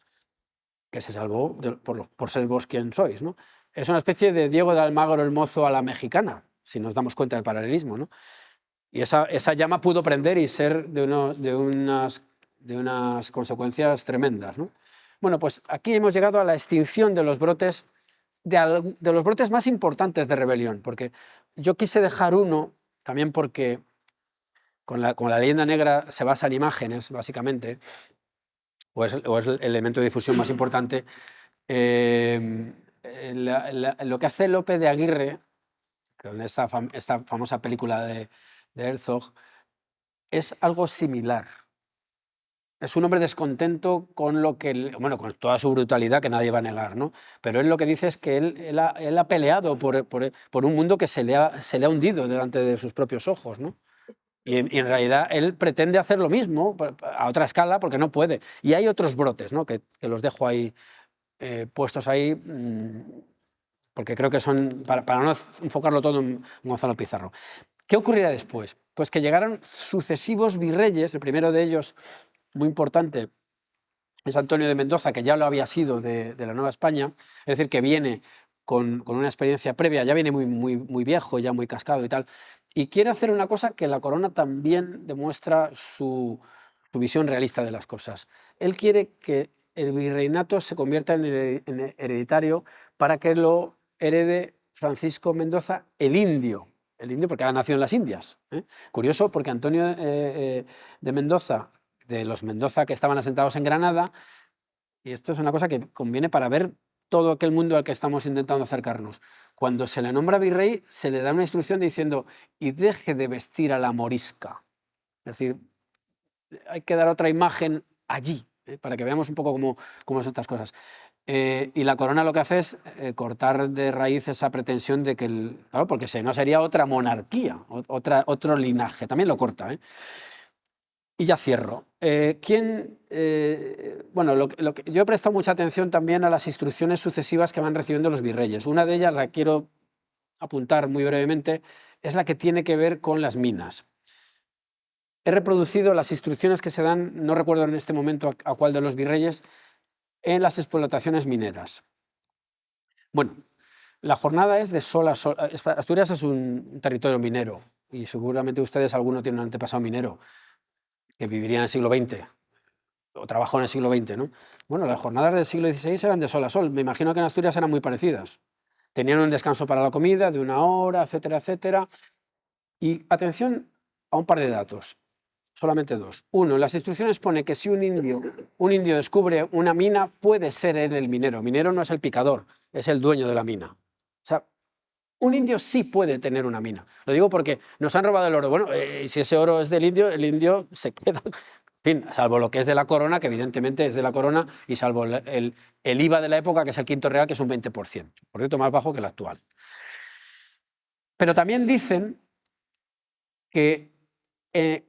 que se salvó por ser vos quien sois, ¿no? Es una especie de Diego de Almagro el Mozo a la mexicana, si nos damos cuenta del paralelismo, ¿no? Y esa llama pudo prender y ser de unas consecuencias tremendas, ¿no? Bueno, pues aquí hemos llegado a la extinción de los brotes, de los brotes más importantes de rebelión, porque yo quise dejar uno, también porque con la leyenda negra se basa en imágenes, básicamente, o es el elemento de difusión más importante. Lo que hace Lope de Aguirre, con esta famosa película de Herzog, es algo similar. Es un hombre descontento con lo que, bueno, con toda su brutalidad que nadie va a negar, ¿no? Pero él lo que dice es que él ha peleado por un mundo que se le ha hundido delante de sus propios ojos, ¿no? Y en realidad él pretende hacer lo mismo a otra escala porque no puede. Y hay otros brotes, ¿no? que los dejo ahí puestos ahí, porque creo que son, para no enfocarlo todo en Gonzalo Pizarro. ¿Qué ocurrirá después? Pues que llegaron sucesivos virreyes, el primero de ellos, muy importante, es Antonio de Mendoza, que ya lo había sido de la Nueva España, es decir, que viene con una experiencia previa, ya viene muy viejo, ya muy cascado y tal, y quiere hacer una cosa que la corona también demuestra su visión realista de las cosas. Él quiere que el virreinato se convierta en hereditario para que lo herede Francisco Mendoza, el indio porque ha nacido en las Indias. Curioso, porque Antonio de Mendoza, de los Mendoza que estaban asentados en Granada, y esto es una cosa que conviene para ver todo aquel mundo al que estamos intentando acercarnos. Cuando se le nombra virrey, se le da una instrucción diciendo: y deje de vestir a la morisca. Es decir, hay que dar otra imagen allí, para que veamos un poco cómo son estas cosas. Y la corona lo que hace es cortar de raíz esa pretensión de que, claro, porque si no sería otra monarquía, otro linaje, también lo corta. Y ya cierro. Bueno, yo he prestado mucha atención también a las instrucciones sucesivas que van recibiendo los virreyes. Una de ellas, la quiero apuntar muy brevemente, es la que tiene que ver con las minas. He reproducido las instrucciones que se dan, no recuerdo en este momento a cuál de los virreyes, en las explotaciones mineras. Bueno, la jornada es de sol a sol. Asturias es un territorio minero y seguramente ustedes, alguno tiene un antepasado minero que viviría en el siglo XX o trabajó en el siglo XX, ¿no? Bueno, las jornadas del siglo XVI eran de sol a sol. Me imagino que en Asturias eran muy parecidas. Tenían un descanso para la comida de 1 hora, etcétera, etcétera. Y atención a un par de datos. Solamente 2. Uno, en las instrucciones pone que si un indio descubre una mina, puede ser él el minero. Minero no es el picador, es el dueño de la mina. O sea, un indio sí puede tener una mina. Lo digo porque nos han robado el oro. Bueno, si ese oro es del indio, el indio se queda. En fin, salvo lo que es de la corona, que evidentemente es de la corona, y salvo el IVA de la época, que es el quinto real, que es un 20%. Por cierto, más bajo que el actual. Pero también dicen que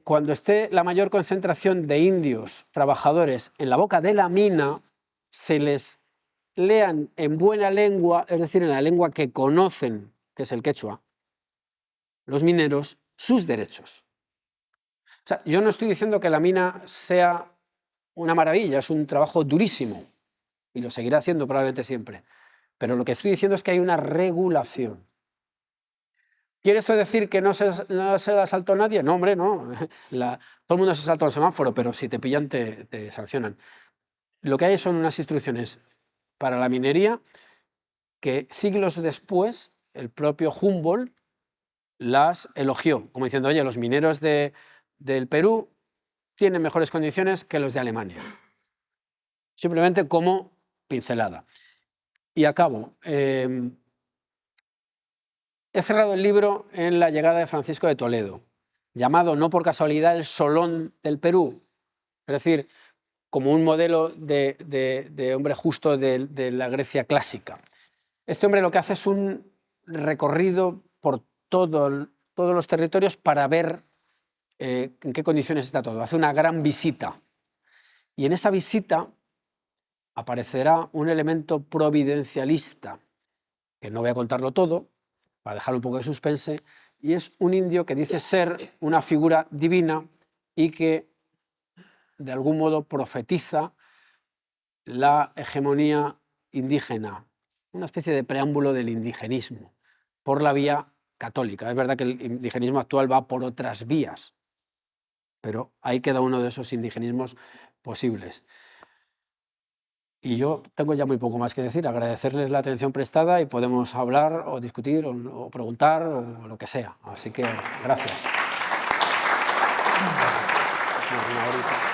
cuando esté la mayor concentración de indios trabajadores en la boca de la mina, se les lean en buena lengua, es decir, en la lengua que conocen, que es el quechua, los mineros, sus derechos. O sea, yo no estoy diciendo que la mina sea una maravilla, es un trabajo durísimo y lo seguirá siendo probablemente siempre, pero lo que estoy diciendo es que hay una regulación. ¿Quiere esto decir que no se la saltó nadie? No, hombre, no. Todo el mundo se saltó el semáforo, pero si te pillan te sancionan. Lo que hay son unas instrucciones para la minería que siglos después el propio Humboldt las elogió, como diciendo: oye, los mineros del Perú tienen mejores condiciones que los de Alemania. Simplemente como pincelada. Y acabo. He cerrado el libro en la llegada de Francisco de Toledo, llamado no por casualidad el Solón del Perú, es decir, como un modelo de hombre justo de la Grecia clásica. Este hombre lo que hace es un recorrido por todos los territorios para ver en qué condiciones está todo. Hace una gran visita. Y en esa visita aparecerá un elemento providencialista, que no voy a contarlo todo, para dejar un poco de suspense, y es un indio que dice ser una figura divina y que de algún modo profetiza la hegemonía indígena, una especie de preámbulo del indigenismo, por la vía católica. Es verdad que el indigenismo actual va por otras vías, pero ahí queda uno de esos indigenismos posibles. Y yo tengo ya muy poco más que decir, agradecerles la atención prestada y podemos hablar o discutir o preguntar o lo que sea. Así que gracias. Una horita.